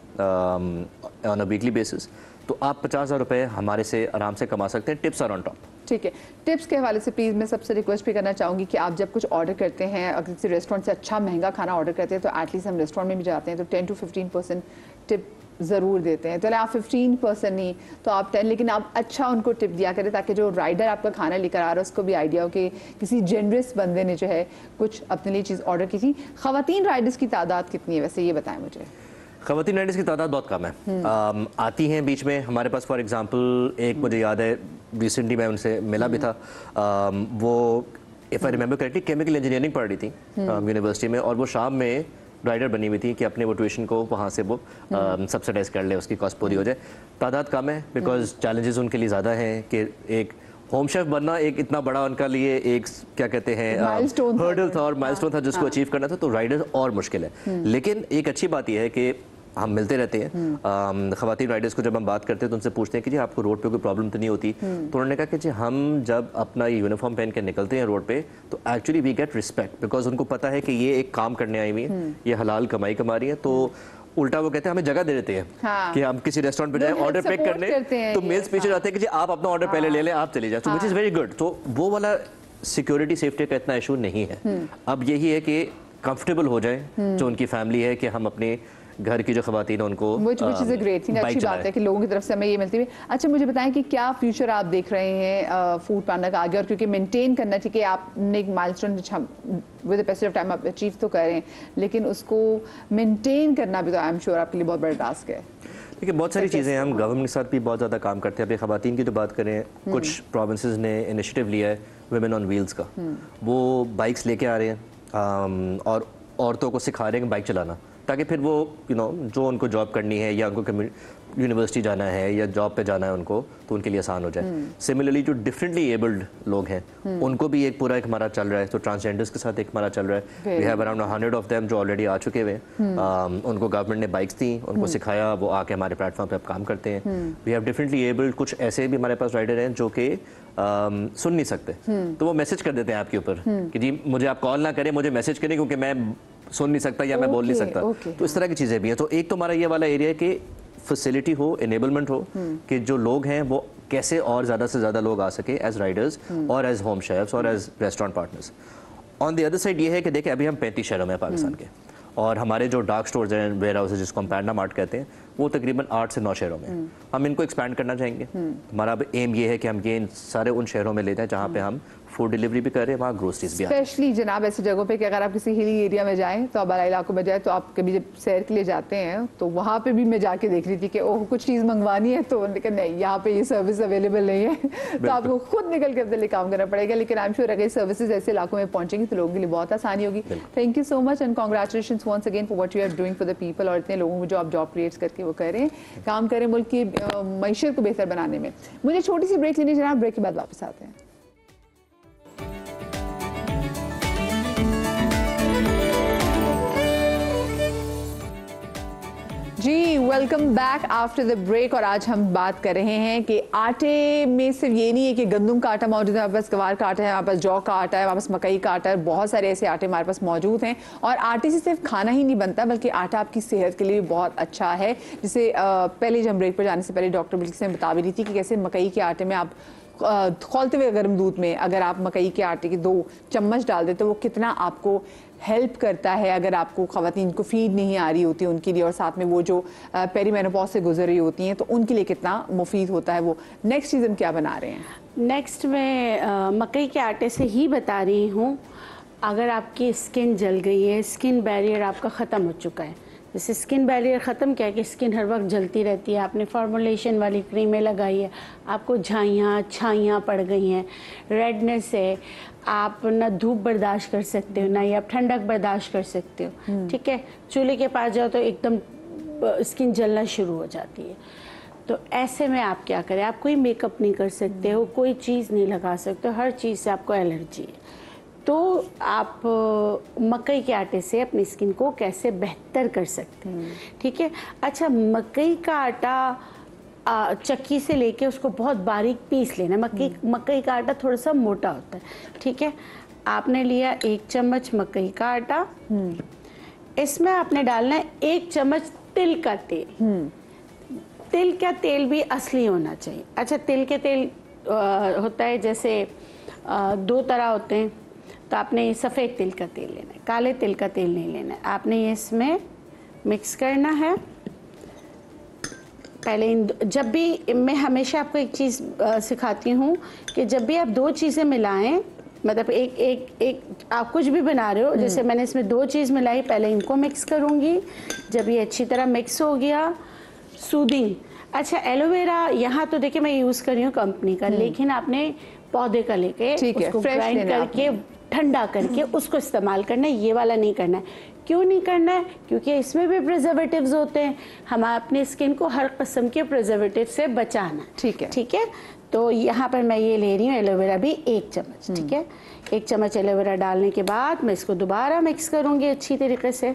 ऑन अ वीकली बेसिस, तो आप 50,000 रुपये हमारे से आराम से कमा सकते हैं। Tips are on top. ठीक है, टिप्स के हवाले से प्लीज़ मैं सबसे रिक्वेस्ट भी करना चाहूँगी कि आप जब कुछ ऑर्डर करते हैं, अगर किसी रेस्टोरेंट से अच्छा महंगा खाना ऑर्डर करते हैं, तो एटलीस्ट हम रेस्टोरेंट में भी जाते हैं तो 10 to 15% टिप ज़रूर देते हैं। चले आप 15% नहीं तो आप 10, लेकिन आप अच्छा उनको टिप दिया करें ताकि जो राइडर आपका खाना लेकर आ रहा है उसको भी आइडिया हो कि किसी जेनरस बंदे ने जो है कुछ अपने लिए चीज़ ऑर्डर की थी। ख़वातीन राइडर्स की तादाद कितनी है वैसे, ये बताएं मुझे। ख़वातीन राइडर्स की तादाद बहुत कम है। आती हैं बीच में हमारे पास, फॉर एग्जांपल एक मुझे याद है रिसेंटली मैं उनसे मिला भी था, वो if I remember correctly chemical engineering पढ़ रही थी यूनिवर्सिटी में, और वो शाम में राइडर बनी हुई थी कि अपने वो ट्यूशन को वहाँ से वो सब्सिडाइज कर ले, उसकी कॉस्ट पूरी हो जाए। तादाद कम है बिकॉज चैलेंजेस उनके लिए ज़्यादा हैं कि एक होम शेफ बनना एक इतना बड़ा उनका लिए एक क्या कहते हैं हर्डल था और माइलस्टोन था जिसको अचीव करना था, तो राइडर और मुश्किल है। लेकिन एक अच्छी बात यह है कि हम मिलते रहते हैं ख़वातीन राइडर्स को, जब हम बात करते हैं तो उनसे पूछते हैं कि जी आपको रोड पे कोई प्रॉब्लम तो नहीं होती, तो उन्होंने कहा कि जी हम जब अपना ये यूनिफॉर्म पहन के निकलते हैं रोड पे तो actually we get respect, because उनको पता है कि ये एक काम करने आई हुई है, ये हलाल कमाई कमा रही है। तो उल्टा वो कहते हैं हमें जगह दे देते हैं कि हम किसी रेस्टोरेंट पे जाएं ऑर्डर पिक करने, तो मेल्स पीछे जाते हैं कि जी आप अपना ऑर्डर पहले ले लें, आप चले जाए, विच इज़ वेरी गुड। तो वो वाला सिक्योरिटी सेफ्टी का इतना इशू नहीं है। अब यही है कि कंफर्टेबल हो जाए जो उनकी फैमिली है, कि हम अपने घर की जो खवातीन उनको which is a great thing, अच्छी बात है कि लोगों की तरफ से हमें ये मिलती है। अच्छा मुझे बताएं कि क्या फ्यूचर आप देख रहे हैं फूड पांडा का आगे, और क्योंकि मेंटेन करना, ठीक है आपने एक milestone with the passage of time आप अचीव तो करें, लेकिन उसको मेंटेन करना भी तो आई एम श्योर आपके लिए बहुत बड़ा टास्क है। देखिए बहुत सारी चीज़ें हैं, हम गवर्नमेंट के साथ भी बहुत ज़्यादा काम करते हैं। अभी खवातीन की तो बात करें, कुछ प्रोविंसेस ने इनिशिएटिव लिया है वुमेन ऑन व्हील्स का, वो बाइक्स लेके आ रहे हैं और औरतों को सिखा रहे हैं बाइक चलाना, ताकि फिर वो जो उनको जॉब करनी है या उनको यूनिवर्सिटी जाना है या जॉब पे जाना है उनको, तो उनके लिए आसान हो जाए। सिमिलरली जो डिफरेंटली एबल्ड लोग हैं उनको भी एक पूरा हमारा चल रहा है, तो ट्रांसजेंडर्स के साथ एक हमारा चल रहा है। We have around 100 of them जो ऑलरेडी आ चुके हुए हैं। उनको गवर्नमेंट ने बाइक्स दी, उनको सिखाया, वो आके हमारे प्लेटफॉर्म पे अब काम करते हैं। वी हैव डिफरेंटली एबल्ड, कुछ ऐसे भी हमारे पास राइडर हैं जो कि सुन नहीं सकते, तो वो मैसेज कर देते हैं आपके ऊपर कि जी मुझे आप कॉल ना करें, मुझे मैसेज करें क्योंकि मैं सुन नहीं सकता या मैं बोल नहीं सकता। तो इस तरह की चीज़ें भी हैं। तो एक तो हमारा ये वाला एरिया है कि फैसिलिटी हो, इनेबलमेंट हो, कि जो लोग हैं वो कैसे और ज़्यादा से ज़्यादा लोग आ सके एज राइडर्स और एज होम शेफ्स और as restaurant partners. On the other side ये है कि देखिए अभी हम 35 शहरों में पाकिस्तान के, और हमारे जो डार्क स्टोर्स हैं, वेयर हाउस जिसको हम पैंडा मार्ट कहते हैं, वो तकरीबन 8 से 9 शहरों में। हम इनको एक्सपैंड करना चाहेंगे। हमारा अब एम ये है कि हम ये सारे उन शहरों में ले जाएं जहाँ पे हम फूड डिलीवरी भी कर रहे हैं, वहाँ ग्रोसरीज भी। स्पेशली जनाब ऐसी जगहों पे कि अगर आप किसी हिली एरिया में जाएं, तो आबादी इलाकों में जाएं, तो आप कभी जब सैर के लिए जाते हैं तो वहाँ पे भी मैं जाके देख रही थी कि ओह कुछ चीज़ मंगवानी है, तो लेकिन नहीं यहाँ पे ये सर्विस अवेलेबल नहीं है, तो आपको खुद निकल के अपने लिए काम करना पड़ेगा। लेकिन आई एम श्योर अगर सर्विसेज ऐसे इलाकों में पहुंचेंगी तो लोगों के लिए बहुत आसानी होगी। Thank you so much and congratulations once again for what you are doing for the people, और इतने लोगों को जो आप जॉब क्रिएट करके वो कर रहे हैं, काम करें मुल्क की मईशत को बेहतर बनाने में। मुझे छोटी सी ब्रेक लेनी जनाब, ब्रेक के बाद वापस आते हैं। जी welcome back after the break, और आज हम बात कर रहे हैं कि आटे में सिर्फ ये नहीं है कि गंदम का आटा मौजूद है, हमारे पास गवार का आटा है, हमारे पास जौ का आटा है, हमारे पास मकई का आटा है, बहुत सारे ऐसे आटे हमारे पास मौजूद हैं। और आटे से सिर्फ खाना ही नहीं बनता, बल्कि आटा आपकी सेहत के लिए बहुत अच्छा है। जिसे पहले जब ब्रेक पर जाने से पहले डॉक्टर बिल्किस ने बता भी रही थी कि कैसे मकई के आटे में आप खौलते हुए गर्म दूध में अगर आप मकई के आटे के 2 चम्मच डाल दें तो वो कितना आपको हेल्प करता है अगर आपको ख़वातीन को फीड नहीं आ रही होती उनके लिए, और साथ में वो जो पेरीमेनोपॉज से गुजर रही होती हैं तो उनके लिए कितना मुफीद होता है वो। नेक्स्ट चीज़ हम क्या बना रहे हैं? नेक्स्ट मैं मकई के आटे से ही बता रही हूँ। अगर आपकी स्किन जल गई है, स्किन बैरियर आपका ख़त्म हो चुका है, जैसे स्किन बैरियर ख़त्म क्या है कि स्किन हर वक्त जलती रहती है, आपने फॉर्मुलेशन वाली क्रीमें लगाई है, आपको झाइयाँ छाइयाँ पड़ गई हैं, रेडनेस है, आप ना धूप बर्दाश्त कर सकते हो ना ही आप ठंडक बर्दाश्त कर सकते हो, ठीक है। चूल्हे के पास जाओ तो एकदम स्किन जलना शुरू हो जाती है। तो ऐसे में आप क्या करें, आप कोई मेकअप नहीं कर सकते हो, कोई चीज़ नहीं लगा सकते हो, हर चीज़ से आपको एलर्जी है। तो आप मकई के आटे से अपनी स्किन को कैसे बेहतर कर सकते हैं, ठीक है। अच्छा, मकई का आटा चक्की से लेके उसको बहुत बारीक पीस लेना। मकई का आटा थोड़ा सा मोटा होता है, ठीक है। आपने लिया 1 चम्मच मकई का आटा, इसमें आपने डालना है 1 चम्मच तिल का तेल। तिल का तेल भी असली होना चाहिए। अच्छा, तिल के तेल होता है जैसे 2 तरह होते हैं, तो आपने ये सफ़ेद तिल का तेल लेना है, काले तिल का तेल नहीं लेना है। आपने ये इसमें मिक्स करना है। पहले जब भी मैं हमेशा आपको एक चीज़ सिखाती हूँ कि जब भी आप 2 चीज़ें मिलाएं, मतलब एक आप कुछ भी बना रहे हो, जैसे मैंने इसमें 2 चीज़ मिलाई, पहले इनको मिक्स करूँगी। जब ये अच्छी तरह मिक्स हो गया, सूदिंग। अच्छा, एलोवेरा यहाँ तो देखिए मैं यूज़ कर रही हूँ कंपनी का, लेकिन आपने पौधे का लेके उसको ग्राइंड करके ठंडा करके उसको इस्तेमाल करना है, ये वाला नहीं करना है। क्यों नहीं करना है? क्योंकि इसमें भी प्रिजर्वेटिव्स होते हैं, हमें अपनी स्किन को हर किस्म के प्रिजर्वेटिव से बचाना। ठीक है, ठीक है। तो यहाँ पर मैं ये ले रही हूँ एलोवेरा भी 1 चम्मच, ठीक है। 1 चम्मच एलोवेरा डालने के बाद मैं इसको दोबारा मिक्स करूँगी अच्छी तरीके से,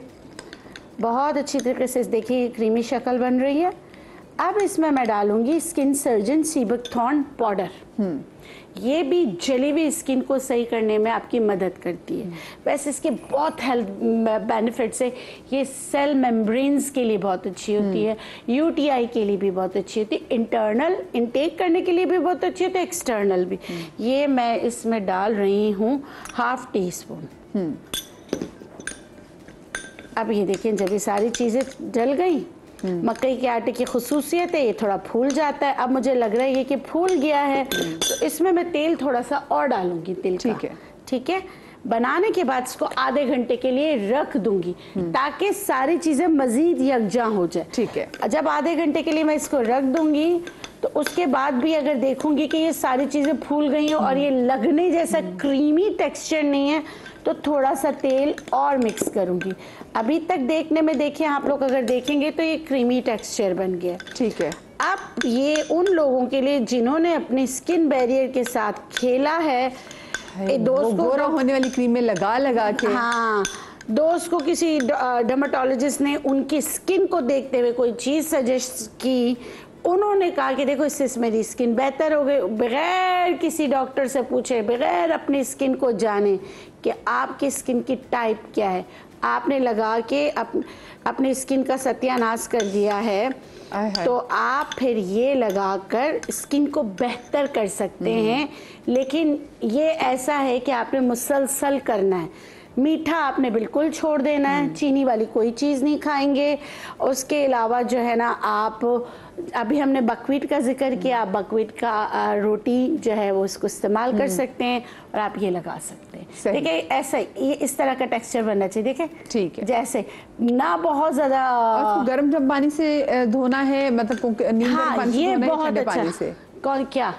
बहुत अच्छी तरीके से। देखिए क्रीमी शक्ल बन रही है। अब इसमें मैं डालूंगी स्किन सर्जन सीबकथॉर्न पाउडर। ये भी जली हुई स्किन को सही करने में आपकी मदद करती है। वैसे इसके बहुत हेल्थ बेनिफिट्स है। ये सेल मेम्ब्रेन्स के लिए बहुत अच्छी होती है, यूटीआई के लिए भी बहुत अच्छी होती है, इंटरनल इनटेक करने के लिए भी बहुत अच्छी होती है, एक्सटर्नल भी। ये मैं इसमें डाल रही हूँ 1/2 टीस्पून। अब ये देखिए जब ये सारी चीज़ें डल गई, मकई के आटे की खुसूसियत है ये थोड़ा फूल जाता है। अब मुझे लग रहा है ये कि फूल गया है, तो इसमें मैं तेल थोड़ा सा और डालूंगी, तिल का। ठीक है। बनाने के बाद इसको आधे घंटे के लिए रख दूंगी ताकि सारी चीज़ें मज़ीद यकजा हो जाए। ठीक है। जब आधे घंटे के लिए मैं इसको रख दूंगी तो उसके बाद भी अगर देखूंगी कि ये सारी चीज़ें फूल गई हैं और ये लगने जैसा क्रीमी टेक्सचर नहीं है, तो थोड़ा सा तेल और मिक्स करूंगी। अभी तक देखने में देखिए आप लोग अगर देखेंगे तो ये क्रीमी टेक्सचर बन गया। ठीक है। अब ये उन लोगों के लिए जिन्होंने अपनी स्किन बैरियर के साथ खेला है, दोस्त को गोरा होने वाली क्रीम में लगा के, हाँ, दोस्त को किसी डर्मेटोलॉजिस्ट ने उनकी स्किन को देखते हुए कोई चीज़ सजेस्ट की, उन्होंने कहा कि देखो इससे मेरी स्किन बेहतर हो गई, बगैर किसी डॉक्टर से पूछे, बगैर अपनी स्किन को जाने कि आपकी स्किन की टाइप क्या है, आपने लगा के अपनी स्किन का सत्यानाश कर दिया है, तो आप फिर ये लगाकर स्किन को बेहतर कर सकते हैं। लेकिन ये ऐसा है कि आपने मुसलसल करना है। मीठा आपने बिल्कुल छोड़ देना है, चीनी वाली कोई चीज़ नहीं खाएंगे। उसके अलावा जो है ना, आप अभी हमने बकवीट का जिक्र किया, आप बकवीट का रोटी जो है वो उसको इस्तेमाल कर सकते हैं और आप ये लगा सकते हैं। देखिए ऐसा ये इस तरह का टेक्सचर बनना चाहिए। देखें, ठीक है, जैसे ना बहुत ज़्यादा गर्म पानी से धोना है, मतलब हाँ, ये बहुत अच्छा से। कौन क्या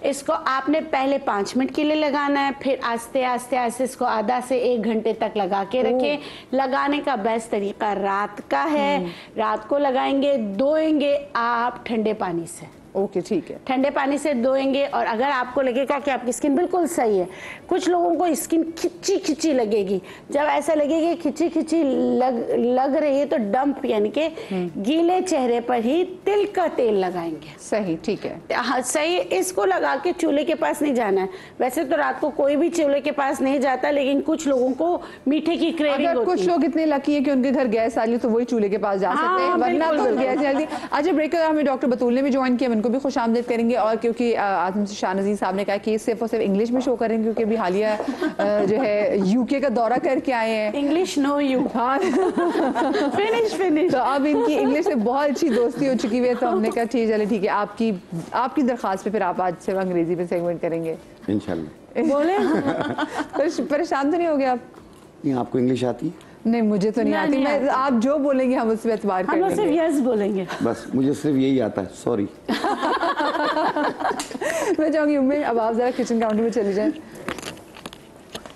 इसको आपने पहले 5 मिनट के लिए लगाना है, फिर आस्ते आस्ते आस्ते इसको आधा से 1 घंटे तक लगा के रखें। लगाने का बेस्ट तरीका रात का है, रात को लगाएंगे, धोएंगे आप ठंडे पानी से। ओके, ठीक है, ठंडे पानी से धोएंगे। और अगर आपको लगेगा कि आपकी स्किन बिल्कुल सही है, कुछ लोगों को स्किन खिंची खिंची लगेगी, जब ऐसा लगेगी खिंची खिंची लग रही है तो डंप यानी कि गीले चेहरे पर ही तिल का तेल लगाएंगे। सही, ठीक है, हाँ सही। इसको लगा के चूल्हे के पास नहीं जाना है। वैसे तो रात को कोई भी चूल्हे के पास नहीं जाता, लेकिन कुछ लोगों को मीठे की क्रेविंग होती है। कुछ लोग इतने लकी है कि उनके घर गैस आ रही तो वही चूल्हे के पास जा सकते हैं, वरना तो गैस जल्दी। अच्छा, ब्रेक कर हमें डॉक्टर बतूल ने भी ज्वाइन किया, उनको भी खुश आमदीद करेंगे। और क्योंकि आज हमसे शाहनज़ीर साहब ने कहा कि सिर्फ और सिर्फ इंग्लिश में शो करेंगे, क्योंकि अभी हालिया जो है यूके का दौरा करके आए हैं। इंग्लिश नो यू, हाँ फिनिश। तो अब इनकी इंग्लिश से बहुत अच्छी दोस्ती हो चुकी है, तो हमने कहा ठीक चले, ठीक है, आपकी दरख्वास्त पे फिर आप आज से अंग्रेजी में सेगमेंट करेंगे इंशाल्लाह। बोले परेशान तो नहीं हो गए आप? नहीं, आपको इंग्लिश आती है? नहीं, मुझे तो नहीं आती। मैं आप जो बोलेंगे हम उससे एतबार करेंगे। हम सिर्फ यस बोलेंगे, बस मुझे सिर्फ यही आता है, सॉरी। मैं चाहूंगी उम्मीद अब आप जरा किचन काउंटर में चली जाएं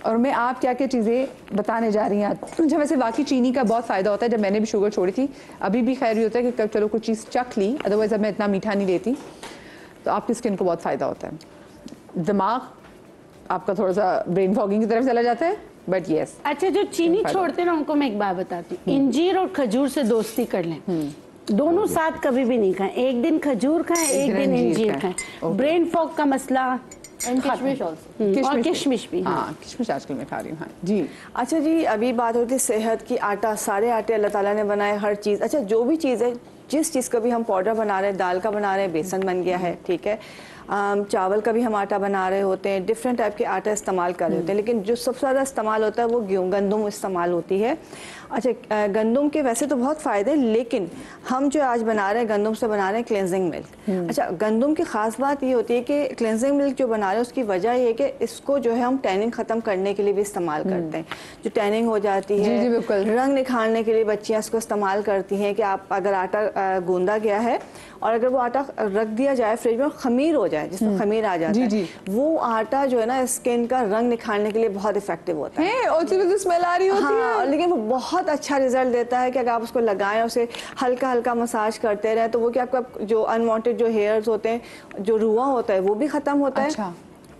और मैं आप क्या क्या चीज़ें बताने जा रही हैं आज। मुझे वैसे वाकई चीनी का बहुत फ़ायदा होता है। जब मैंने भी शुगर छोड़ी थी, अभी भी खैर ये होता है कि चलो कुछ चीज़ चख ली, अदरवाइज़ अब मैं इतना मीठा नहीं लेती, तो आपकी स्किन को बहुत फ़ायदा होता है। दिमाग आपका थोड़ा सा ब्रेन फॉगिंग की तरफ चला जाता है, बट यस। अच्छा, जो चीनी छोड़ते हैं ना उनको मैं एक बात बताती हूँ, इंजीर और खजूर से दोस्ती कर लें। दोनों साथ कभी भी नहीं खाएं, एक दिन खजूर खाएं, एक दिन इंजीर खाएं। ब्रेन फॉग का मसला, किशमिश और किशमिश भी। हाँ, किशमिश आजकल मैं खा रही हूँ। हाँ जी। अच्छा जी, अभी बात होती है सेहत की। आटा, सारे आटे अल्लाह ताला ने बनाए, हर चीज़। अच्छा, जो भी चीज़ है, जिस चीज़ का भी हम पाउडर बना रहे हैं, दाल का बना रहे हैं, बेसन बन गया है, ठीक है, चावल का भी हम आटा बना रहे होते हैं, डिफरेंट टाइप के आटा इस्तेमाल कर रहे होते हैं, लेकिन जो सबसे ज़्यादा इस्तेमाल होता है वो गंदम इस्तेमाल होती है। अच्छा, गंदम के वैसे तो बहुत फ़ायदे, लेकिन हम जो आज बना रहे हैं गंदम से बना रहे हैं क्लेंजिंग मिल्क। अच्छा, गंदम की ख़ास बात ये होती है कि क्लेंजिंग मिल्क जो बना रहे हैं उसकी वजह ये है कि इसको जो है हम टैनिंग ख़त्म करने के लिए भी इस्तेमाल करते हैं। जो टैनिंग हो जाती है, रंग निखारने के लिए बच्चियाँ इसको इस्तेमाल करती हैं कि आप अगर आटा गूंदा गया है, और अगर वो आटा रख दिया जाए फ्रिज में, खमीर हो जाए, जिसमें खमीर आ जाता है, वो आटा जो है ना स्किन का रंग निखारने के लिए बहुत इफेक्टिव होता है। और तो स्मेल आ रही होती हाँ, लेकिन वो बहुत अच्छा रिजल्ट देता है कि अगर आप उसको लगाएं, उसे हल्का हल्का मसाज करते रहे, तो वो क्या आपका जो अनवांटेड जो हेयर्स होते हैं, जो रुआ होता है, वो भी खत्म होता है,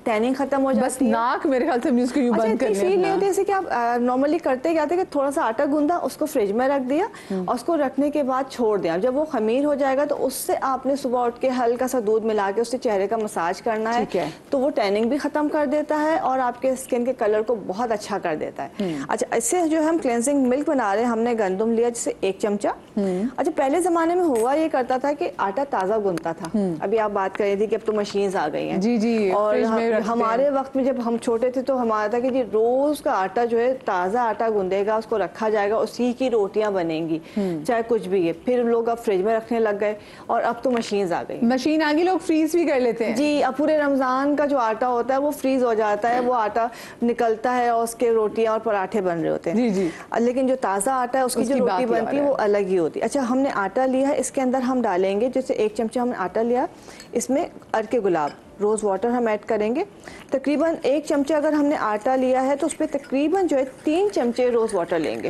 टैनिंग खत्म हो जाती है। नाक मेरे ख्याल से हम इसको यूं बंद कर फील नहीं होती, जैसे कि आप नॉर्मली करते क्या थे कि थोड़ा सा आटा गूंदा, उसको फ्रिज में रख दिया और उसको रखने के बाद छोड़ दिया। जब वो खमीर हो जाएगा तो उससे आपने सुबह उठ के हल्का सा दूध मिला के उससे चेहरे का मसाज करना है, तो वो टैनिंग भी खत्म कर देता है और आपके स्किन के कलर को बहुत अच्छा कर देता है। अच्छा, इससे जो हम क्लेंजिंग मिल्क बना रहे हैं, हमने गंदम लिया जैसे 1 चमचा। अच्छा, पहले जमाने में हुआ ये करता था कि आटा ताजा गूंदता था, अभी आप बात कर रही थी कि अब तो मशीन आ गई हैं। जी जी, और हमारे वक्त में जब हम छोटे थे तो हमारा था कि जी रोज का आटा जो है ताज़ा आटा गूंदेगा, उसको रखा जाएगा, उसी की रोटियां बनेंगी, चाहे कुछ भी है। फिर लोग अब फ्रिज में रखने लग गए और अब तो मशीन आ गई। मशीन आ गई, लोग फ्रीज भी कर लेते हैं। जी, अब पूरे रमजान का जो आटा होता है वो फ्रीज हो जाता है, वो आटा निकलता है और उसके रोटियां और पराठे बन रहे होते हैं। जी जी। लेकिन जो ताज़ा आटा है उसकी जो रोटी बनती है वो अलग ही होती है। अच्छा, हमने आटा लिया है, इसके अंदर हम डालेंगे, जैसे 1 चमचा हमने आटा लिया, इसमें अर्के गुलाब रोज़ वाटर हम ऐड करेंगे। तकरीबन 1 चमचा अगर हमने आटा लिया है तो उस पर तकरीबन जो है 3 चमचे रोज़ वाटर लेंगे।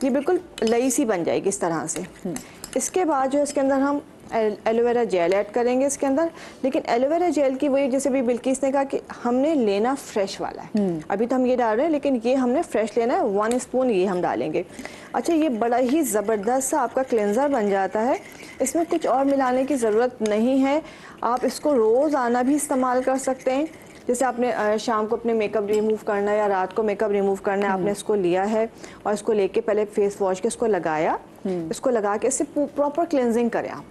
ये बिल्कुल लई सी बन जाएगी इस तरह से। इसके बाद जो है इसके अंदर हम एलोवेरा जेल ऐड करेंगे इसके अंदर, लेकिन एलोवेरा जेल की वही जैसे भी बिल्किस ने कहा कि हमने लेना फ्रेश वाला है। अभी तो हम ये डाल रहे हैं, लेकिन ये हमने फ्रेश लेना है। 1 स्पून ये हम डालेंगे। अच्छा, ये बड़ा ही ज़बरदस्त सा आपका क्लेंजर बन जाता है, इसमें कुछ और मिलाने की ज़रूरत नहीं है। आप इसको रोज़ाना भी इस्तेमाल कर सकते हैं। जैसे आपने शाम को अपने मेकअप रिमूव करना है या रात को मेकअप रिमूव करना है, आपने इसको लिया है और इसको लेके पहले फेस वॉश के इसको लगाया, इसको लगा के इससे प्रॉपर क्लेंजिंग करें आप।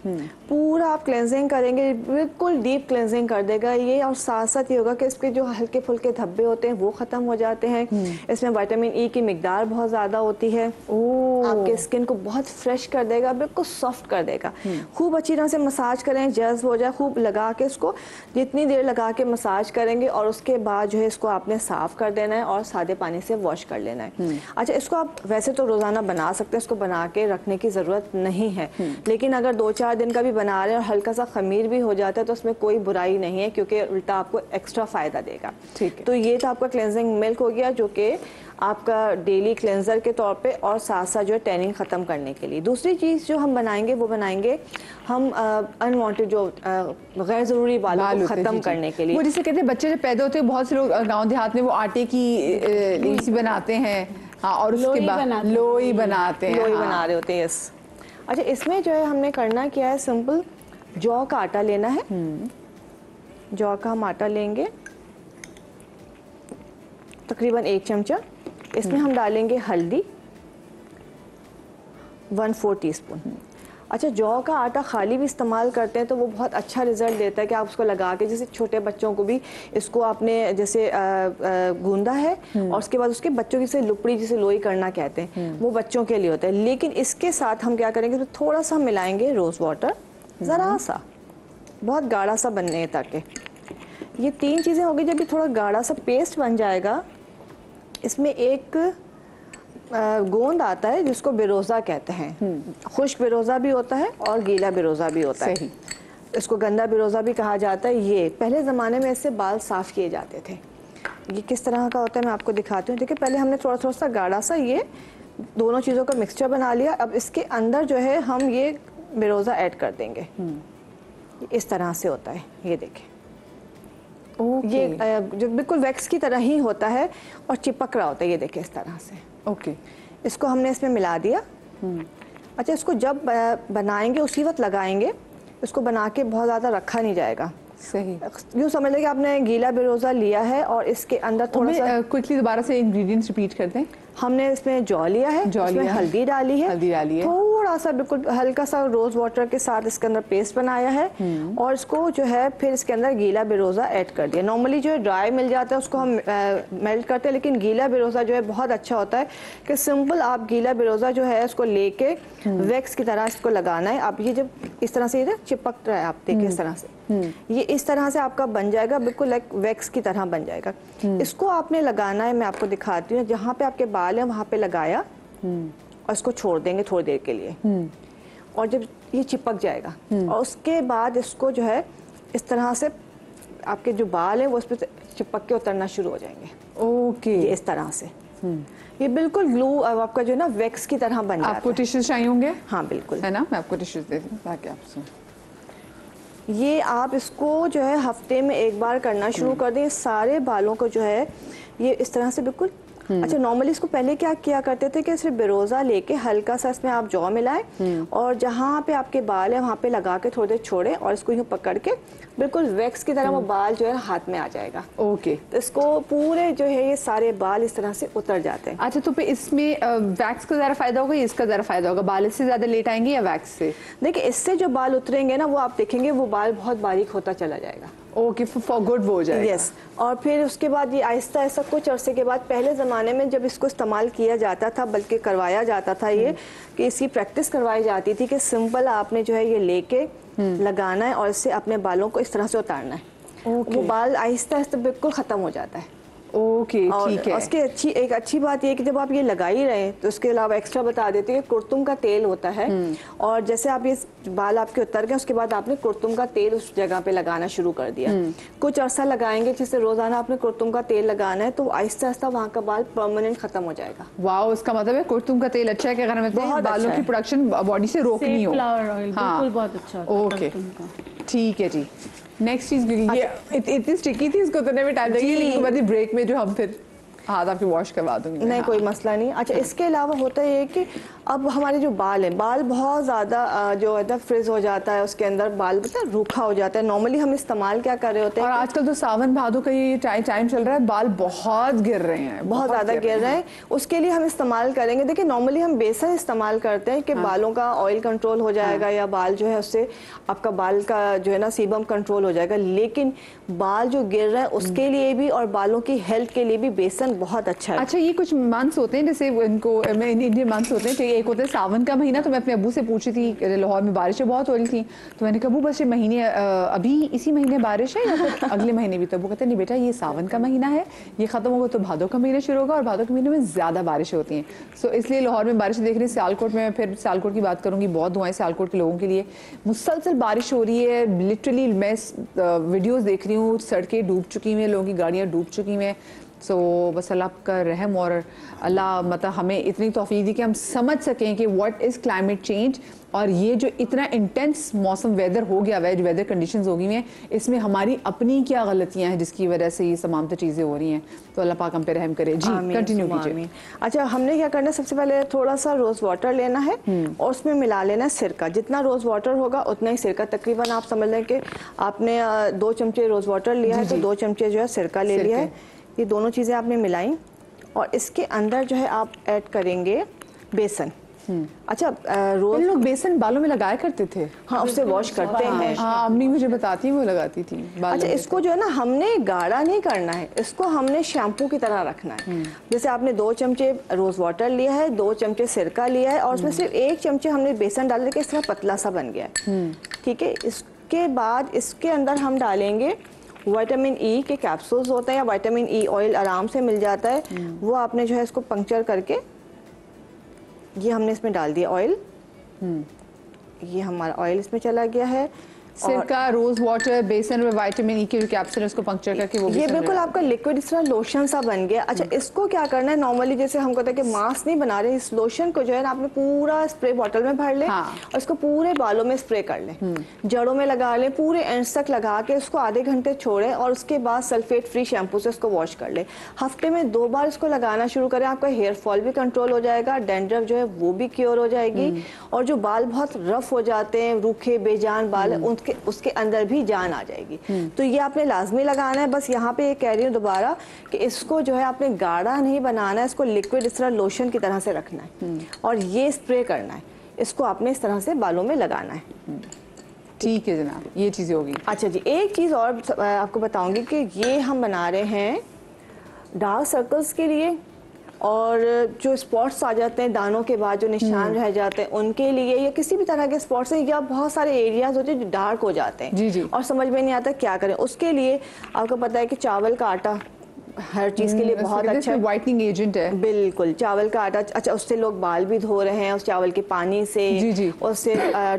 पूरा आप क्लेंजिंग करेंगे, बिल्कुल डीप क्लेंजिंग कर देगा ये। और साथ साथ ये होगा कि इसके जो हल्के फुल्के धब्बे होते हैं वो खत्म हो जाते हैं। इसमें विटामिन ई की मिकदार बहुत ज़्यादा होती है, आपके स्किन को बहुत फ्रेश कर देगा, बिल्कुल सॉफ्ट कर देगा। खूब अच्छी तरह से मसाज करें, जज्ब हो जाए, खूब लगा के इसको जितनी देर लगा के मसाज करेंगे और उसके बाद जो है इसको आपने साफ़ कर देना है और सादे पानी से वॉश कर लेना है। अच्छा, इसको आप वैसे तो रोज़ाना बना सकते हैं, इसको बना के रखने की ज़रूरत नहीं है, लेकिन अगर 2-4 दिन का भी बना रहे हैं और हल्का सा खमीर भी हो जाता है तो उसमें कोई बुराई नहीं है, क्योंकि उल्टा आपको एक्स्ट्रा फ़ायदा देगा। ठीक है, तो ये तो आपका क्लेंजिंग मिल्क हो गया, जो कि आपका डेली क्लेंजर के तौर पे और साथ साथ जो है टैनिंग ख़त्म करने के लिए। दूसरी चीज़ जो हम बनाएंगे वो बनाएंगे हम अनवांटेड जो गैर ज़रूरी बालों को ख़त्म करने के लिए। वो जिसे कहते हैं बच्चे जब पैदा होते हैं, बहुत से लोग गांव देहात में वो आटे की लीसी बनाते हैं, हाँ, और उसके बाद लोई बनाते हैं, लोई बना रहे होते हैं। यस। अच्छा, इसमें जो है हमने करना क्या है, सिंपल जौ का आटा लेना है। जौ का हम आटा लेंगे तकरीबन 1 चमचा। इसमें हम डालेंगे हल्दी 1/4 टीस्पून। अच्छा, जौ का आटा खाली भी इस्तेमाल करते हैं तो वो बहुत अच्छा रिजल्ट देता है कि आप उसको लगा के, जैसे छोटे बच्चों को भी इसको आपने जैसे गूंदा है और उसके बाद उसके बच्चों की से लुपड़ी जिसे लोई करना कहते हैं, वो बच्चों के लिए होता है। लेकिन इसके साथ हम क्या करेंगे, तो थोड़ा सा मिलाएंगे रोज़ वाटर, ज़रा सा, बहुत गाढ़ा सा बनने तक। ये 3 चीज़ें हो गई। जब ये थोड़ा गाढ़ा सा पेस्ट बन जाएगा, इसमें एक गोंद आता है जिसको बेरोज़ा कहते हैं। खुश्क बेरोज़ा भी होता है और गीला बेरोज़ा भी होता है। इसको गंदा बेरोज़ा भी कहा जाता है। ये पहले ज़माने में इससे बाल साफ़ किए जाते थे। ये किस तरह का होता है मैं आपको दिखाती हूँ। देखिए, पहले हमने थोड़ा थोड़ा सा गाढ़ा सा ये दोनों चीज़ों का मिक्सचर बना लिया। अब इसके अंदर जो है हम ये बेरोज़ा ऐड कर देंगे। इस तरह से होता है, ये देखें। ये जो बिल्कुल वैक्स की तरह ही होता है और चिपक रहा होता है, ये देखिए इस तरह से। ओके, इसको हमने इसमें मिला दिया। अच्छा, इसको जब बनाएंगे उसी वक्त लगाएंगे, इसको बना के बहुत ज़्यादा रखा नहीं जाएगा। सही, यूँ समझ लें कि आपने गीला बेरोज़ा लिया है और इसके अंदर थोड़ा सा क्विकली दोबारा से इंग्रेडिएंट्स रिपीट कर दें। हमने इसमें जौ लिया है, इसमें हल्दी डाली है, थोड़ा सा बिल्कुल हल्का सा रोज़ वाटर के साथ इसके अंदर पेस्ट बनाया है और इसको जो है फिर इसके अंदर गीला बेरोज़ा ऐड कर दिया। नॉर्मली जो है ड्राई मिल जाता है उसको हम मेल्ट करते हैं, लेकिन गीला बेरोज़ा जो है बहुत अच्छा होता है कि सिंपल आप गीला बेरोज़ा जो है उसको लेके वैक्स की तरह इसको लगाना है। आप ये जब इस तरह से चिपक रहा है, आप देखिए इस तरह से, ये इस तरह से आपका बन जाएगा, बिल्कुल लाइक वैक्स की तरह बन जाएगा। इसको आपने लगाना है, मैं आपको दिखाती हूँ। जहाँ पे आपके बाल है वहाँ पे लगाया और इसको छोड़ देंगे थोड़ी देर के लिए। और जब ये चिपक जाएगा और उसके बाद इसको जो है इस तरह से आपके जो बाल हैं वो उस पर चिपक के उतरना शुरू हो जाएंगे। ओके, ये इस तरह से ये बिल्कुल ग्लू आपका जो है ना वैक्स की तरह बन जाता आपको है। टिश्यूज चाहिए होंगे? हाँ बिल्कुल, है ना, मैं आपको टिश्यूज देती हूँ ताकि आप सुन। ये आप इसको जो है हफ्ते में एक बार करना शुरू कर दें। सारे बालों को जो है ये इस तरह से बिल्कुल। अच्छा, नॉर्मली इसको पहले क्या किया करते थे कि सिर्फ बेरोजा लेके हल्का सा इसमें आप जौ मिलाएं और जहाँ पे आपके बाल है वहाँ पे लगा के थोड़ी देर छोड़े और इसको यूँ पकड़ के बिल्कुल वैक्स की तरह वो बाल जो है हाथ में आ जाएगा। ओके, तो इसको पूरे जो है ये सारे बाल इस तरह से उतर जाते हैं। अच्छा, तो फिर इसमें वैक्स का ज़्यादा फायदा होगा या इसका ज़्यादा फायदा होगा? बाल से ज़्यादा लेट आएंगे या वैक्स से? देखिए, इससे जो बाल उतरेंगे ना वो आप देखेंगे वो बाल बहुत बारीक होता चला जाएगा। ओके, फॉर गुड वो हो जाएगा। यस, और फिर उसके बाद ये आहिस्ता आहिस्ता कुछ अरसे के बाद, पहले ज़माने में जब इसको इस्तेमाल किया जाता था बल्कि करवाया जाता था ये कि इसकी प्रैक्टिस करवाई जाती थी कि सिंपल आपने जो है ये लेके लगाना है और इससे अपने बालों को इस तरह से उतारना है। वो बाल आहिस्ता आहिस्ता बिल्कुल ख़त्म हो जाता है। ओके, ठीक है। उसकी एक अच्छी बात ये है कि जब आप ये लगा ही रहे हैं तो उसके अलावा एक्स्ट्रा बता देते हैं, कुर्तुम का तेल होता है और जैसे आप ये बाल आपके उतर गए उसके बाद आपने कुर्तुम का तेल उस जगह पे लगाना शुरू कर दिया। कुछ अरसा लगाएंगे, जिससे रोजाना आपने कुर्तुम का तेल लगाना है तो आहिस्ता आहिस्ता वहाँ का बाल परमानेंट खत्म हो जाएगा। वाह, उसका मतलब है कुर्तुम का तेल अच्छा है कि अगर हमें बहुत बालों अच्छा की है। प्रोडक्शन बॉडी से रोकनी हो। फ्लावर ऑयल हाँ। बिल्कुल बहुत अच्छा होता है ओके, कुर्तुम का। ठीक है जी। नेक्स्ट चीज, ये इतनी स्टिकी थी, इसको उतरने में टाइम लगेगा, लेकिन बाद ब्रेक में जो हम फिर हाथ आपके वॉश करवा दूंगी। नहीं, कोई मसला नहीं। अच्छा, इसके अलावा होता है कि अब हमारे जो बाल हैं, बाल बहुत ज़्यादा जो है ना फ्रिज हो जाता है, उसके अंदर बाल मतलब रूखा हो जाता है। नॉर्मली हम इस्तेमाल क्या कर रहे होते हैं, और आजकल तो सावन भादों का ये टाइम चल रहा है, बाल बहुत गिर रहे हैं, बहुत ज़्यादा गिर रहे हैं। उसके लिए हम इस्तेमाल करेंगे, देखिए नॉर्मली हम बेसन इस्तेमाल करते हैं कि बालों का ऑयल कंट्रोल हो जाएगा या बाल जो है उससे आपका बाल का जो है ना सीबम कंट्रोल हो जाएगा। लेकिन बाल जो गिर रहे हैं उसके लिए भी और बालों की हेल्थ के लिए भी बेसन बहुत अच्छा है। अच्छा, ये कुछ मंथ्स होते हैं, जैसे इनको इंडियन मंथ्स होते हैं, एक होता है सावन का महीना। तो मैं अपने अब्बू से पूछी थी, लाहौर में बारिशें बहुत हो रही थी, तो मैंने कहा अब्बू बस ये महीने अभी इसी महीने बारिश है या फिर अगले महीने भी? तो अब्बू कहते हैं नहीं बेटा, ये सावन का महीना है, ये खत्म होगा तो भादों का महीना शुरू होगा और भादों के महीने में ज़्यादा बारिशें होती हैं। सो इसलिए लाहौर में बारिशें देख रही हैं। सियालकोट में, फिर सियालकोट की बात करूँगी, बहुत दुआएं सियालकोट के लोगों के लिए। मुसलसल बारिश हो रही है, लिटरली मैं वीडियोज़ देख रही हूँ, सड़कें डूब चुकी हैं, लोगों की गाड़ियाँ डूब चुकी हैं। सो बस अल्लाह का रहम और अल्लाह मतलब हमें इतनी तौफीक दी कि हम समझ सकें कि व्हाट इज़ क्लाइमेट चेंज। और ये जो इतना इंटेंस मौसम वेदर हो गया है, जो वेदर कंडीशंस हो गई हैं, इसमें हमारी अपनी क्या गलतियां हैं जिसकी वजह से ये तमाम तो चीज़ें हो रही हैं। तो अल्लाह पाक हम पे रहम करे। जी, कंटिन्यू कीजिए। अच्छा, हमने क्या करना है, सबसे पहले थोड़ा सा रोज़ वाटर लेना है और उसमें मिला लेना है सिरका। जितना रोज़ वाटर होगा उतना ही सिरका, तकरीबन आप समझ लें कि आपने 2 चमचे रोज़ वाटर लिया है तो 2 चमचे जो है सिरका ले लिया है। ये दोनों चीज़ें आपने मिलाई और इसके अंदर जो है आप ऐड करेंगे बेसन। अच्छा, रोज लोग बेसन बालों में लगाया करते थे। हाँ, उससे वॉश करते हैं। हाँ, अम्मी मुझे बताती है, वो लगाती थी बालों अच्छा, में। इसको जो है ना हमने गाढ़ा नहीं करना है, इसको हमने शैम्पू की तरह रखना है। जैसे आपने 2 चमचे रोज वाटर लिया है, 2 चमचे सिरका लिया है और उसमें सिर्फ 1 चमचे हमने बेसन डाल के इस तरह पतला सा बन गया है। ठीक है, इसके बाद इसके अंदर हम डालेंगे विटामिन ई के कैप्सूल्स होते हैं या विटामिन ई ऑयल आराम से मिल जाता है, वो आपने जो है इसको पंक्चर करके ये हमने इसमें डाल दिया ऑयल। ये हमारा ऑयल इसमें चला गया है। सिरका, रोज वाटर, बेसन और विटामिन ई के जो कैप्सूल उसको पंक्चर करके वो ये बिल्कुल आपका लिक्विड इस तरह लोशन सा बन गया। अच्छा, इसको क्या करना है, नॉर्मली जैसे हम कहते हैं कि मास्क नहीं बना रहे, इस लोशन को जो है ना आपने पूरा स्प्रे बॉटल में भर ले और इसको पूरे बालों में स्प्रे कर ले, जड़ों में लगा ले, पूरे एंड्स तक लगा के इसको आधे घंटे छोड़े और उसके बाद सल्फेट फ्री शैम्पू से इसको वॉश कर ले। हफ्ते में 2 बार इसको लगाना शुरू करें, आपका हेयर फॉल भी कंट्रोल हो जाएगा, डैंड्रफ जो है वो भी क्योर हो जाएगी और जो बाल बहुत रफ हो जाते हैं, रूखे बेजान बाल, उसके अंदर भी जान आ जाएगी। तो ये आपने लाजमी लगाना है। बस यहाँ पे ये कह रही हूँ दोबारा कि इसको जो है आपने गाढ़ा नहीं बनाना है, इसको लिक्विड इस तरह लोशन की तरह से रखना है और ये स्प्रे करना है, इसको आपने इस तरह से बालों में लगाना है। ठीक है जनाब, ये चीज़ें होगी। अच्छा जी, एक चीज़ और आपको बताऊंगी कि ये हम बना रहे हैं डार्क सर्कल्स के लिए और जो स्पॉट्स आ जाते हैं दानों के बाद, जो निशान रह जाते हैं उनके लिए, या किसी भी तरह के स्पॉट्स या बहुत सारे एरियाज होते हैं जो डार्क हो जाते हैं जी जी। और समझ में नहीं आता क्या करें। उसके लिए आपको पता है कि चावल का आटा हर चीज़ के लिए बहुत अच्छा व्हाइटनिंग एजेंट है। बिल्कुल, चावल का आटा, अच्छा उससे लोग बाल भी धो रहे हैं उस चावल के पानी से। जी जी। उससे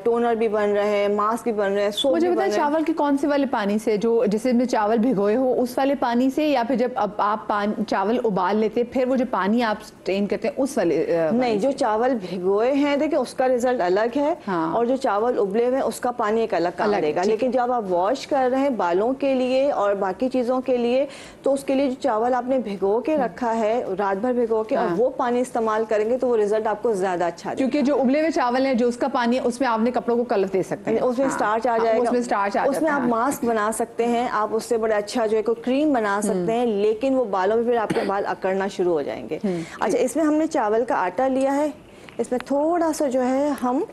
टोनर भी बन रहे हैं, मास्क भी बन रहे हैं, सोप मुझे भी बताएं बन रहे हैं। चावल के कौन से वाले पानी से, जो जैसे में चावल भिगोए हो उस वाले पानी से, या फिर जब अब आप चावल उबाल लेते फिर वो जो पानी आप स्ट्रेन करते हैं उस वाले नहीं, जो चावल भिगोए हैं देखिए उसका रिजल्ट अलग है। हाँ। और जो चावल उबले हुए हैं उसका पानी एक अलग काम देगा। लेकिन जब आप वॉश कर रहे हैं बालों के लिए और बाकी चीज़ों के लिए, तो उसके लिए जो चावल आपने भिगो के रखा है रात भर भिगो के, और वो पानी इस्तेमाल करेंगे तो वो रिजल्ट आपको ज्यादा अच्छा देगा। क्योंकि जो उबले हुए चावल है जो उसका पानी है उसमें आपने कपड़ों को कलर दे सकते हैं, उसमें स्टार्च आ जाएगा, उसमें स्टार्च आ उसमें आप मास्क बना सकते हैं, आप उससे बड़ा अच्छा जो है कोई क्रीम बना सकते हैं, लेकिन वो बालों में फिर आपके बाल अकड़ना शुरू हो जाएंगे। अच्छा, इसमें हमने चावल का आटा लिया है, इसमें थोड़ा सा जो है हम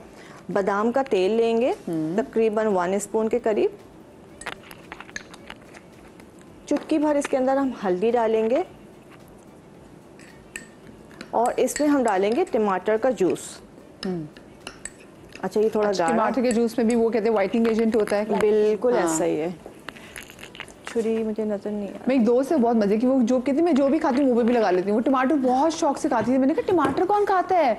बादाम का तेल लेंगे, तकरीबन 1 स्पून के करीब। चुटकी भर इसके अंदर हम हल्दी डालेंगे और इसमें हम डालेंगे टमाटर का जूस। अच्छा, ये थोड़ा गाढ़ा। टमाटर के जूस में भी वो कहते हैं व्हाइटनिंग एजेंट होता है। बिल्कुल ऐसा ही है। छुरी मुझे नजर नहीं आ। मैं एक दोस्त से बहुत मजे की, वो जो कहती मैं जो भी खाती हूँ मुंह पे भी लगा लेती हूँ। वो टमाटर बहुत शौक से खाती थी। मैंने कहा टमाटर कौन खाता है,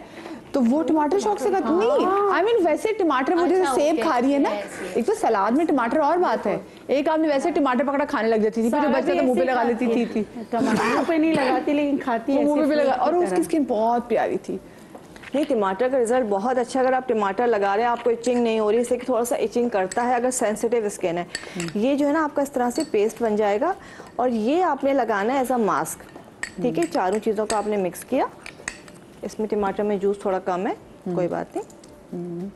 तो वो टमाटर शौक से खाती नहीं। आई मीन वैसे टमाटर, वो जैसे सेब खा रही है ना, एक तो सलाद में टमाटर और बात है, एक आपने वैसे टमाटर पकड़ा खाने लग जाती थी, फिर जो बचता था मुंह पे लगा लेती थी। टमाटर मुंह पे नहीं लगाती लेकिन खाती है, मुंह पे लगा, और उसकी स्किन बहुत प्यारी थी। नहीं, टमाटर का रिजल्ट बहुत अच्छा। अगर आप टमाटर लगा रहे हैं, आपको इचिंग नहीं हो रही, इससे थोड़ा सा इचिंग करता है अगर सेंसिटिव स्किन है। ये जो है ना आपका इस तरह से पेस्ट बन जाएगा और ये आपने लगाना है एज अ मास्क। ठीक है, चारों चीज़ों को आपने मिक्स किया। इसमें टमाटर में जूस थोड़ा कम है, कोई बात नहीं।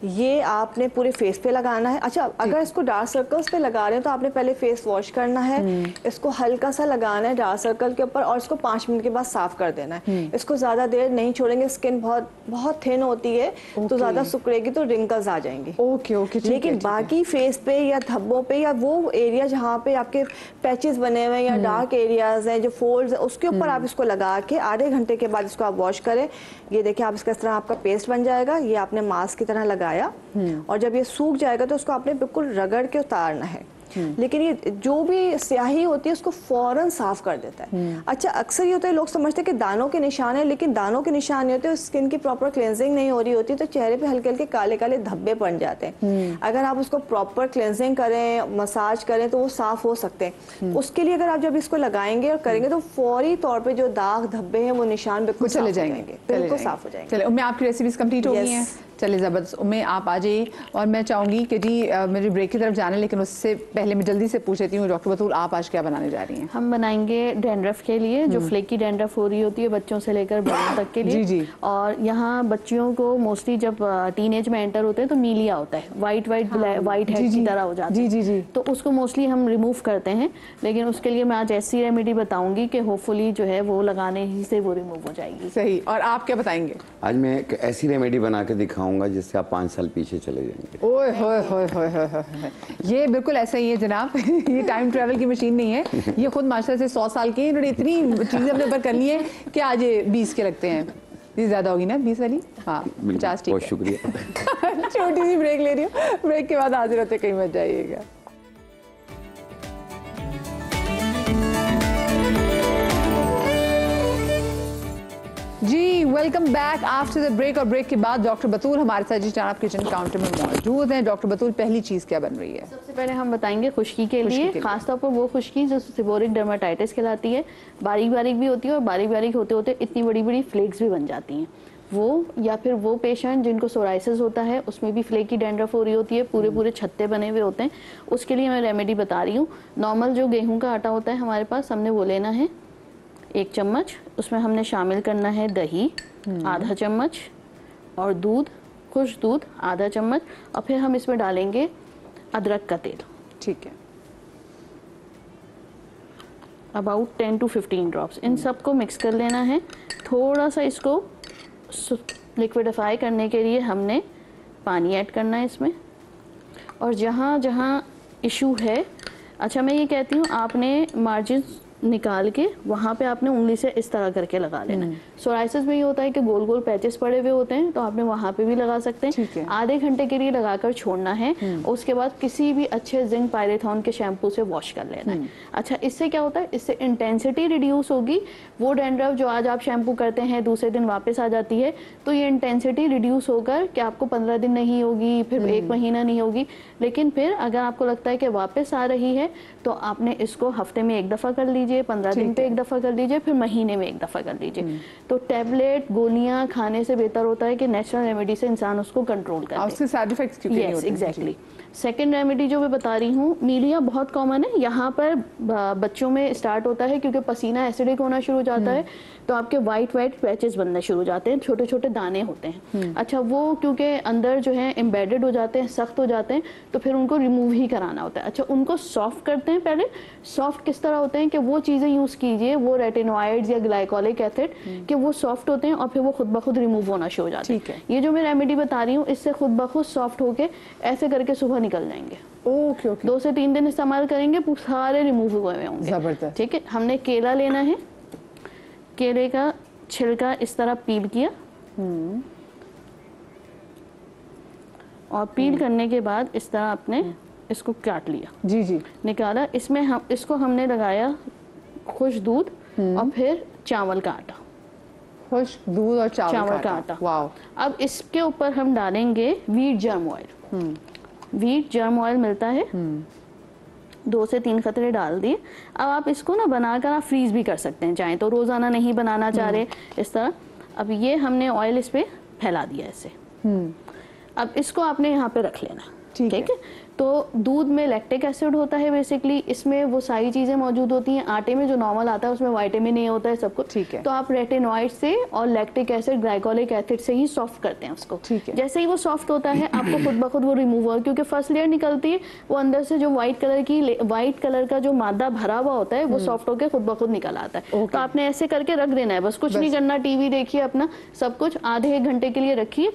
ये आपने पूरे फेस पे लगाना है। अच्छा, अगर इसको डार्क सर्कल्स पे लगा रहे हैं तो आपने पहले फेस वॉश करना है, इसको हल्का सा लगाना है डार्क सर्कल के ऊपर और इसको 5 मिनट के बाद साफ कर देना है। इसको ज्यादा देर नहीं छोड़ेंगे, स्किन बहुत बहुत थिन होती है तो ज्यादा सुकड़ेगी तो रिंकल्स आ जाएंगे। Okay okay. लेकिन बाकी फेस पे या धब्बों पे या वो एरिया जहाँ पे आपके पैचेस बने हुए हैं या डार्क एरियाज हैं, जो फोल्ड्स है, उसके ऊपर आप इसको लगा के आधे घंटे के बाद इसको आप वॉश करें। ये देखिए, आप इसका इस तरह आपका पेस्ट बन जाएगा। ये आपने मास्क की तरह लगाया और जब ये सूख जाएगा तो उसको आपने बिल्कुल रगड़ के उतारना है। लेकिन ये जो भी स्याही होती है उसको फौरन साफ कर देता है। अच्छा, अक्सर ये होता है लोग समझते हैं कि दानों के निशान है, लेकिन दानों के निशान नहीं होते, स्किन की प्रॉपर क्लेंजिंग नहीं हो रही होती तो चेहरे पे हल्के हल्के काले काले धब्बे पड़ जाते हैं। अगर आप उसको प्रॉपर क्लेंजिंग करें, मसाज करें तो वो साफ हो सकते हैं। उसके लिए अगर आप जब इसको लगाएंगे और करेंगे तो फौरी तौर पर जो दाग धब्बे हैं वो निशान बिल्कुल चले जाएंगे, बिल्कुल साफ हो जाएंगे। चले, उम्मीद आपकी रेसिपीज कंप्लीट हो गई हैं। चले ज़बरदस्त, उम्मीद आप आ जाइए। और मैं चाहूँगी कि जी मेरी ब्रेक की तरफ जाना है, लेकिन उससे पहले मैं जल्दी से पूछ लेती हूँ डॉक्टर बतूल, आप आज क्या बनाने जा रही हैं? हम बनाएंगे डैंड्रफ के लिए, जो फ्लेकी डैंड्रफ हो रही होती है बच्चों से लेकर बड़ों तक के लिए। जी जी। और यहाँ बच्चियों को मोस्टली जब टीनेज में एंटर होते हैं तो मीलिया होता है, वाइट वाइट हेड की तरह हो जाता है। जी जी जी। तो उसको मोस्टली हम रिमूव करते हैं, लेकिन उसके लिए मैं आज ऐसी रेमेडी बताऊंगी कि होपफुली जो है वो लगाने ही से वो रिमूव हो जाएगी। सही। और आप क्या बताएंगे? आज मैं एक ऐसी रेमेडी बना के दिखाऊंगा जिससे आप 5 साल पीछे चले जाएंगे। ओए होए होए होए होए होए। ये बिल्कुल ऐसा ही है जनाब। ये टाइम ट्रैवल की मशीन नहीं है, ये खुद माशाल्लाह से 100 साल की, इन्होंने इतनी चीजें अपने ऊपर कर ली है कि आज ये 20 के लगते हैं। ये ज्यादा होगी ना 20 वाली? हाँ 50। ठीक है, बहुत शुक्रिया। छोटी सी ब्रेक ले रही हूँ, ब्रेक के बाद हाजिर होते, कहीं मत जाइएगा। जी welcome back after the break. और ब्रेक के बाद डॉक्टर बतूल हमारे साथ जी जनाब किचन काउंटर में मौजूद हैं। डॉक्टर बतूल, पहली चीज क्या बन रही है? सबसे पहले हम बताएंगे खुश्की के लिए, खासतौर पर वो खुश्की जो सेबोरिक डर्माटाइटिस कहलाती है। बारीक बारीक भी होती है और बारीक बारीक होते होते इतनी बड़ी बड़ी फ्लेक्स भी बन जाती हैं वो, या फिर वो पेशेंट जिनको सोराइसिस होता है उसमें भी फ्लेकी डैंड्रफ हो रही होती है, पूरे पूरे छत्ते बने हुए होते हैं, उसके लिए मैं रेमेडी बता रही हूँ। नॉर्मल जो गेहूँ का आटा होता है हमारे पास, हमने वो लेना है 1 चम्मच। उसमें हमने शामिल करना है दही आधा चम्मच और दूध, खुश दूध आधा चम्मच, और फिर हम इसमें डालेंगे अदरक का तेल। ठीक है, अबाउट 10 to 15 ड्रॉप्स। इन सबको मिक्स कर लेना है। थोड़ा सा इसको लिक्विडिफाई करने के लिए हमने पानी ऐड करना है इसमें। और जहाँ जहाँ इशू है, अच्छा मैं ये कहती हूँ आपने मार्जिन निकाल के वहाँ पे आपने उंगली से इस तरह करके लगा लेना है। सोराइसिस में ये होता है कि गोल गोल पैचेस पड़े हुए होते हैं, तो आपने वहाँ पे भी लगा सकते हैं। आधे घंटे के लिए लगाकर छोड़ना है, उसके बाद किसी भी अच्छे जिंक पायरेथॉन के शैम्पू से वॉश कर लेना है। अच्छा, इससे क्या होता है, इससे इंटेंसिटी रिड्यूस होगी। वो डैंड्रफ जो आज आप शैम्पू करते हैं दूसरे दिन वापस आ जाती है, तो ये इंटेंसिटी रिड्यूस होकर कि आपको 15 दिन नहीं होगी, फिर 1 महीना नहीं होगी, लेकिन फिर अगर आपको लगता है कि वापस आ रही है तो आपने इसको हफ्ते में 1 दफ़ा कर लीजिए, 15 दिन पे 1 दफ़ा कर लीजिए, फिर महीने में 1 दफ़ा कर लीजिए। तो टैबलेट गोलियां खाने से बेहतर होता है कि नेचुरल रेमेडी से इंसान उसको कंट्रोल करे। उसके साइड इफेक्ट्स क्यों नहीं होते? एग्जैक्टली। सेकेंड रेमेडी जो मैं बता रही हूँ, मीलिया बहुत कॉमन है, यहाँ पर बच्चों में स्टार्ट होता है क्योंकि पसीना एसिडिक होना शुरू हो जाता है, तो आपके वाइट पैचेस बनने शुरू हो जाते हैं, छोटे छोटे दाने होते हैं। अच्छा, वो क्योंकि अंदर जो है एम्बेडेड हो जाते हैं, सख्त हो जाते हैं, तो फिर उनको रिमूव ही कराना होता है। अच्छा, उनको सॉफ्ट करते हैं पहले। सॉफ्ट किस तरह होते हैं कि वो चीज़ें यूज़ कीजिए, वो रेटिनॉइड्स या ग्लाइकोलिक एसिड, कि वो सॉफ्ट होते हैं और फिर वो खुद ब खुद रिमूव होना शुरू हो जाते हैं। ये जो मैं रेमेडी बता रही हूँ, इससे खुद ब खुद सॉफ्ट होके ऐसे करके सुबह निकल जाएंगे। Okay okay. 2 से 3 दिन इस्तेमाल करेंगे, सारे रिमूव हुए होंगे। जबरदस्त। ठीक है, हमने केला लेना है, केले का छिलका इस तरह पील किया, और पील करने के बाद इस तरह आपने इसको काट लिया। जी जी। निकाला, इसमें हम इसको हमने लगाया खुश दूध और फिर चावल का आटा। खुश दूध और चावल का आटा। वाओ। अब इसके ऊपर हम डालेंगे wheat germ oil. Wheat germ oil मिलता है, 2 से 3 कतरे डाल दिए। अब आप इसको ना बनाकर आप फ्रीज भी कर सकते हैं, चाहे तो रोजाना नहीं बनाना चाह रहे इस तरह। अब ये हमने ऑयल इस पे फैला दिया ऐसे। अब इसको आपने यहाँ पे रख लेना। ठीक है। तो दूध में लैक्टिक एसिड होता है बेसिकली, इसमें वो सारी चीजें मौजूद होती हैं। आटे में जो नॉर्मल आता है उसमें विटामिन नहीं होता है सब कुछ। ठीक है। तो आप रेटिनॉइड से और लैक्टिक एसिड ग्लाइकोलिक एसिड से ही सॉफ्ट करते हैं उसको। ठीक है। जैसे ही वो सॉफ्ट होता है आपको खुद ब खुद वो रिमूव होगा, क्योंकि फर्स्ट लेयर निकलती है, वो अंदर से जो व्हाइट कलर का जो मादा भरा हुआ होता है वो सॉफ्ट होकर खुद ब खुद निकल आता है। तो आपने ऐसे करके रख देना है, बस कुछ नहीं करना। टीवी देखिए अपना, सब कुछ आधे 1 घंटे के लिए रखिए,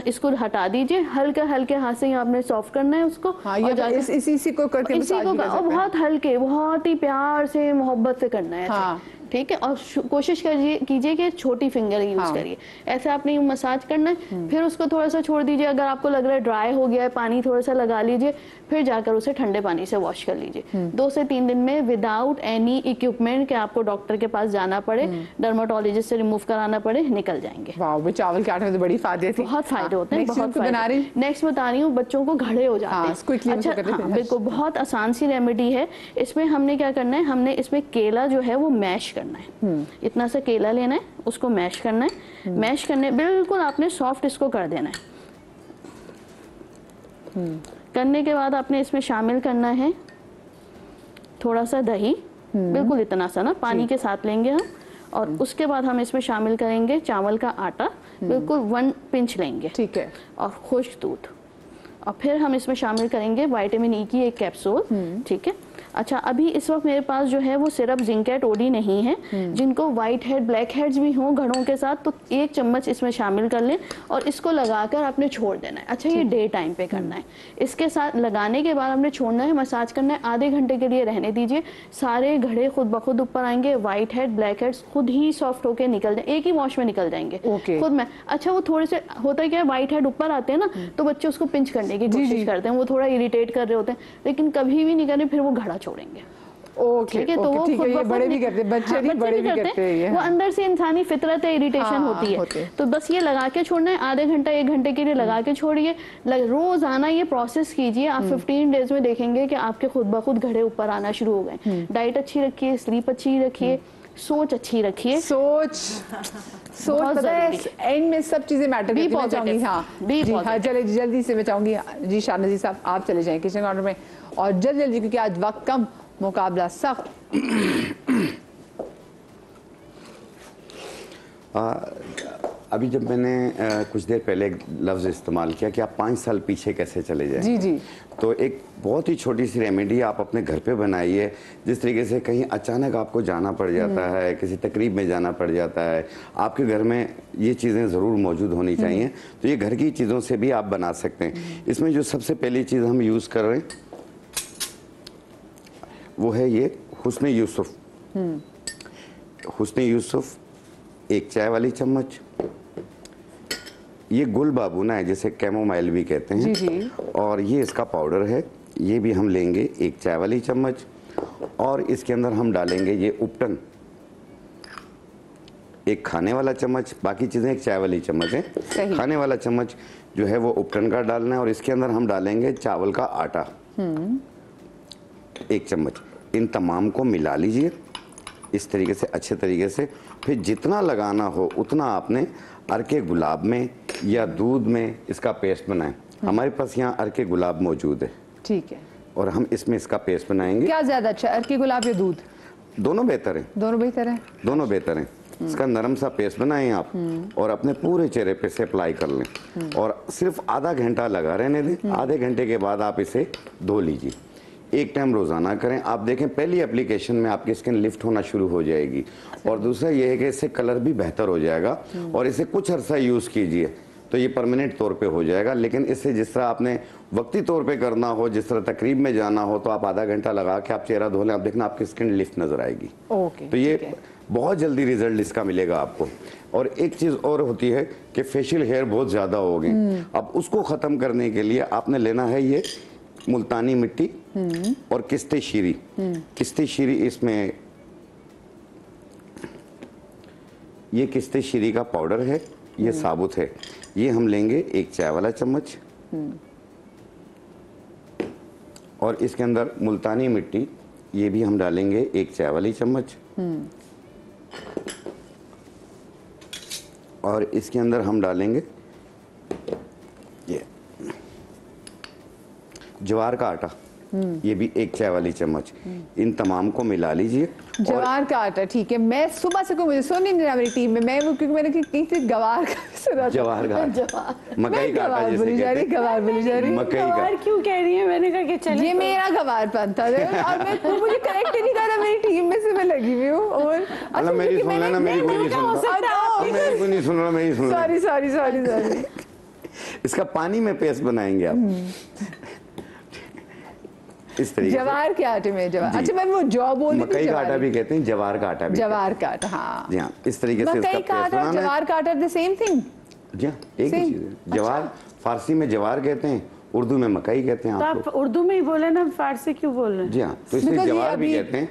इसको हटा दीजिए, हल्के हल्के हाथ से आपने सॉफ्ट करना है उसको। इसी को करके बहुत हल्के, बहुत ही प्यार से मोहब्बत से करना है। हाँ। ठीक है, और कोशिश कीजिए कि छोटी फिंगर यूज करिए। ऐसे आपने मसाज करना है, फिर उसको थोड़ा सा छोड़ दीजिए। अगर आपको लग रहा है ड्राई हो गया है, पानी थोड़ा सा लगा लीजिए, फिर जाकर उसे ठंडे पानी से वॉश कर लीजिए। 2 से 3 दिन में विदाउट एनी इक्विपमेंट के आपको डॉक्टर के पास जाना पड़े, डर्माटोलॉजिस्ट से रिमूव कराना पड़े, निकल जाएंगे। वाह, चावल के आटे में तो बड़ी फायदे थे। बहुत फायदे होते हैं, बहुत फायदे। नेक्स्ट बता रही हूँ, बच्चों को घड़े हो जाते हैं। अच्छा, बिल्कुल बहुत आसान सी रेमेडी है। इसमें हमने क्या करना है, हमने इसमें केला जो है वो मैश करना है। इतना सा केला लेना है, उसको मैश करना है। मैश करने बिल्कुल आपने सॉफ्ट इसको कर देना है। करने के बाद आपने इसमें शामिल करना है थोड़ा सा दही, बिल्कुल इतना सा ना, पानी के साथ लेंगे हम। और उसके बाद हम इसमें शामिल करेंगे चावल का आटा, बिल्कुल 1 पिंच लेंगे। ठीक है। और खुश्क दूध, और फिर हम इसमें शामिल करेंगे विटामिन ई की 1 कैप्सूल। ठीक है। अच्छा, अभी इस वक्त मेरे पास जो है वो सिर्फ जिंकेट ओडी नहीं है। जिनको व्हाइट हेड ब्लैक हेड्स भी हों घड़ों के साथ, तो 1 चम्मच इसमें शामिल कर लें और इसको लगाकर आपने छोड़ देना है। अच्छा, ये डे टाइम पे करना है। इसके साथ लगाने के बाद आपने छोड़ना है, मसाज करना है, आधे घंटे के लिए रहने दीजिए। सारे घड़े खुद ब खुद ऊपर आएंगे, व्हाइट हेड ब्लैक हेड्स खुद ही सॉफ्ट होकर निकल जाए, एक ही वॉश में निकल जाएंगे खुद में। अच्छा, वो थोड़े से होता है क्या, व्हाइट हेड ऊपर आते हैं ना, तो बच्चे उसको पिंच करने की कोशिश करते हैं, वो थोड़ा इरिटेट कर रहे होते हैं, लेकिन कभी भी नहीं करें, फिर वो घड़ा छोड़ेंगे। ठीक है, तो वो ये बड़े भी करते हैं, बच्चे नहीं, बड़े भी करते हैं। वो अंदर से इंसानी फितरत है, इरिटेशन होती है। तो बस ये लगा के छोड़ना है, आधे घंटा 1 घंटे के लिए लगा के छोड़िए। रोजाना ये प्रोसेस कीजिए, आप 15 डेज में देखेंगे कि आपके खुद ब खुद घड़े ऊपर आना शुरू हो गए। डाइट अच्छी रखिए, स्लीप अच्छी रखिए, सोच अच्छी रखिए। सोच पता है एंड में सब चीजें मैटर करती हैं। चाहूंगी हाँ चले जल्दी से मैं चाहूंगी जी शाहनज़ीर साहब आप चले जाएं किचन कॉर्नर में, और जल्दी क्योंकि आज वक्त कम, मुकाबला सख्त। अभी जब मैंने कुछ देर पहले एक लफ्ज़ इस्तेमाल किया कि आप 5 साल पीछे कैसे चले जाएं, जी जी, तो एक बहुत ही छोटी सी रेमेडी आप अपने घर पे बनाइए। जिस तरीके से कहीं अचानक आपको जाना पड़ जाता है, किसी तकरीब में जाना पड़ जाता है, आपके घर में ये चीज़ें ज़रूर मौजूद होनी चाहिए। तो ये घर की चीज़ों से भी आप बना सकते हैं। इसमें जो सबसे पहली चीज़ हम यूज़ कर रहे हैं वो है ये हुस्न यूसुफ। हुस्न यूसुफ 1 चाय वाली चम्मच। ये गुल बाबूना है जिसे कैमोमाइल भी कहते हैं। जी जी। और ये इसका पाउडर है, ये भी हम लेंगे 1 चाय वाली चम्मच। और इसके अंदर हम डालेंगे ये उपटन, 1 खाने वाला चम्मच। बाकी चीज़ें 1 चाय वाली चम्मच है। खाने वाला चम्मच जो है वो उपटन का डालना है। और इसके अंदर हम डालेंगे चावल का आटा 1 चम्मच। इन तमाम को मिला लीजिए इस तरीके से, अच्छे तरीके से। फिर जितना लगाना हो उतना आपने अर्के गुलाब में या दूध में इसका पेस्ट बनाएं। हमारे पास यहाँ अर्के गुलाब मौजूद है, ठीक है। और हम इसमें इसका पेस्ट बनाएंगे। क्या ज्यादा अच्छा, अर्के गुलाब या दूध? दोनों बेहतर हैं। दोनों बेहतर है। दोनों बेहतर हैं। इसका नरम सा पेस्ट बनाएं आप और अपने पूरे चेहरे पे से अप्लाई कर लें और सिर्फ आधा घंटा लगा रहने दें। आधे घंटे के बाद आप इसे धो लीजिए। 1 टाइम रोजाना करें। आप देखें पहली एप्लीकेशन में आपकी स्किन लिफ्ट होना शुरू हो जाएगी। और दूसरा ये है कि इससे कलर भी बेहतर हो जाएगा। और इसे कुछ अरसा यूज कीजिए तो ये परमानेंट तौर पे हो जाएगा। लेकिन इससे जिस तरह आपने वक्ती तौर पे करना हो, जिस तरह तकरीब में जाना हो, तो आप आधा घंटा लगा के आप चेहरा धो लें, आप देखना आपकी स्किन लिफ्ट नजर आएगी। ओके, तो ये बहुत जल्दी रिजल्ट इसका मिलेगा आपको। और एक चीज और होती है कि फेशियल हेयर बहुत ज्यादा हो गए, अब उसको खत्म करने के लिए आपने लेना है ये मुल्तानी मिट्टी और किस्ते शीरी। किस्ते शीरी इसमें, ये किस्ते शीरी का पाउडर है, ये साबुत है। ये हम लेंगे 1 चाय वाला चम्मच। और इसके अंदर मुल्तानी मिट्टी, ये भी हम डालेंगे 1 चाय वाली चम्मच। और इसके अंदर हम डालेंगे ये ज्वार का आटा, ये भी 1 चाय वाली चम्मच। इन तमाम को मिला लीजिए। ज्वार का आटा, ठीक है। मैं सुबह से मुझे सुन नहीं रहा मेरी टीम में, मैं वो क्योंकि मैंने कहीं से गवार का सुना था। ज्वार का आटा, मकई का आटा जिसे बोली जा रही, गवार बोली जा रही। मकई का। गवार क्यों कह रही है? मैंने कहा कि चले ये मेरा गवारपन था और मैं मुझे करेक्ट नहीं कर रहा, मेरी टीम में से मैं लगी हुई हूँ। और मतलब मेरी सुन लेना, मेरी कोई नहीं सुन रहा, मेरी कोई नहीं सुन रहा, मेरी सुन रहा। सॉरी। इसका पानी में पेस्ट बनाएंगे आप इस तरीके से। जवार के आटे में जवार, अच्छा मैं वो जौ बोल रही थी। मकई का आटा भी कहते हैं, जवार का आटा भी। जवार का आटा, हाँ जी हाँ, इस तरीके से इसका मकई का पेस्ट आटा, बनाना है। जवार का आटा द सेम थिंग। जी हाँ, एक ही चीज है। जवार फारसी में जवार कहते हैं, उर्दू में मकई कहते हैं। तो आप आप उर्दू में ही बोले ना, फारसी क्यों बोल रहे हैं? जी हाँ, तो इसलिए जवार भी कहते हैं।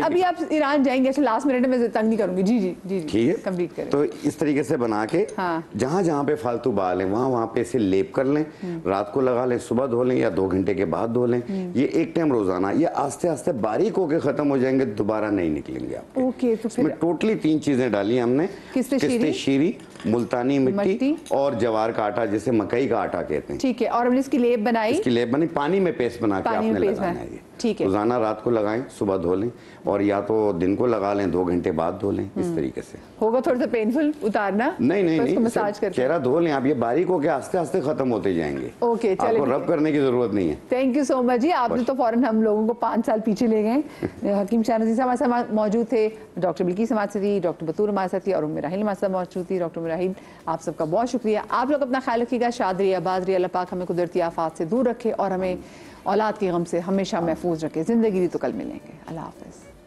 अभी आप ईरान जाएंगे, अच्छा लास्ट मिनट में तंग नहीं करूंगी। जी ठीक है, कंप्लीट करें। तो इस तरीके से बना के जहाँ जहाँ पे फालतू बाल है वहाँ पे इसे लेप कर लें, रात को लगा लें, सुबह धो लें या 2 घंटे के बाद धो लें। ये 1 टाइम रोजाना, ये आस्ते आस्ते बारीक होके खत्म हो जाएंगे, दोबारा नहीं निकलेंगे आपके। ओके, तो इसमें टोटली 3 चीजें डाली हमने, किस्ते शीरी, मुल्तानी मिट्टी और जवार का आटा जिसे मकई का आटा कहते हैं। ठीक है, और हमने इसकी लेप बनाई, इसकी लेप बनी, पानी में पेस्ट बना के आपने लगाना है। ठीक है, रोजाना रात को लगाएं, सुबह धो लें, और या तो दिन को लगा लें, 2 घंटे बाद धो लें। इस तरीके से होगा थोड़ा सा पेनफुल उतारना, नहीं, मसाज करके चेहरा धो लें आप। ये बारीक होके आस्ते आस्ते खत्म होते जाएंगे। ओके, आपको रब करने की जरूरत नहीं है। थैंक यू सो मच जी, आपने तो फौरन हम लोगों को 5 साल पीछे ले गए। हकीम शाह नज़ीर साहब हमारे साथ मौजूद थे, डॉक्टर बिल्किस हमारे साथ थी, डॉक्टर बतूर हमारे साथ थी, और उम्मे राहिल हमारे साथ मौजूद थी। डॉक्टर राहिल, आप सबका बहुत शुक्रिया। आप लोग अपना ख्याल रखिएगा, शाद रहिए, आबाद रहिए। अल्लाह पाक हमें कुदरती आफात से दूर रखे और हमें औलाद के गम से हमेशा महफूज रखे। जिंदगी दी तो कल मिलेंगे। अल्लाह हाफ़िज़।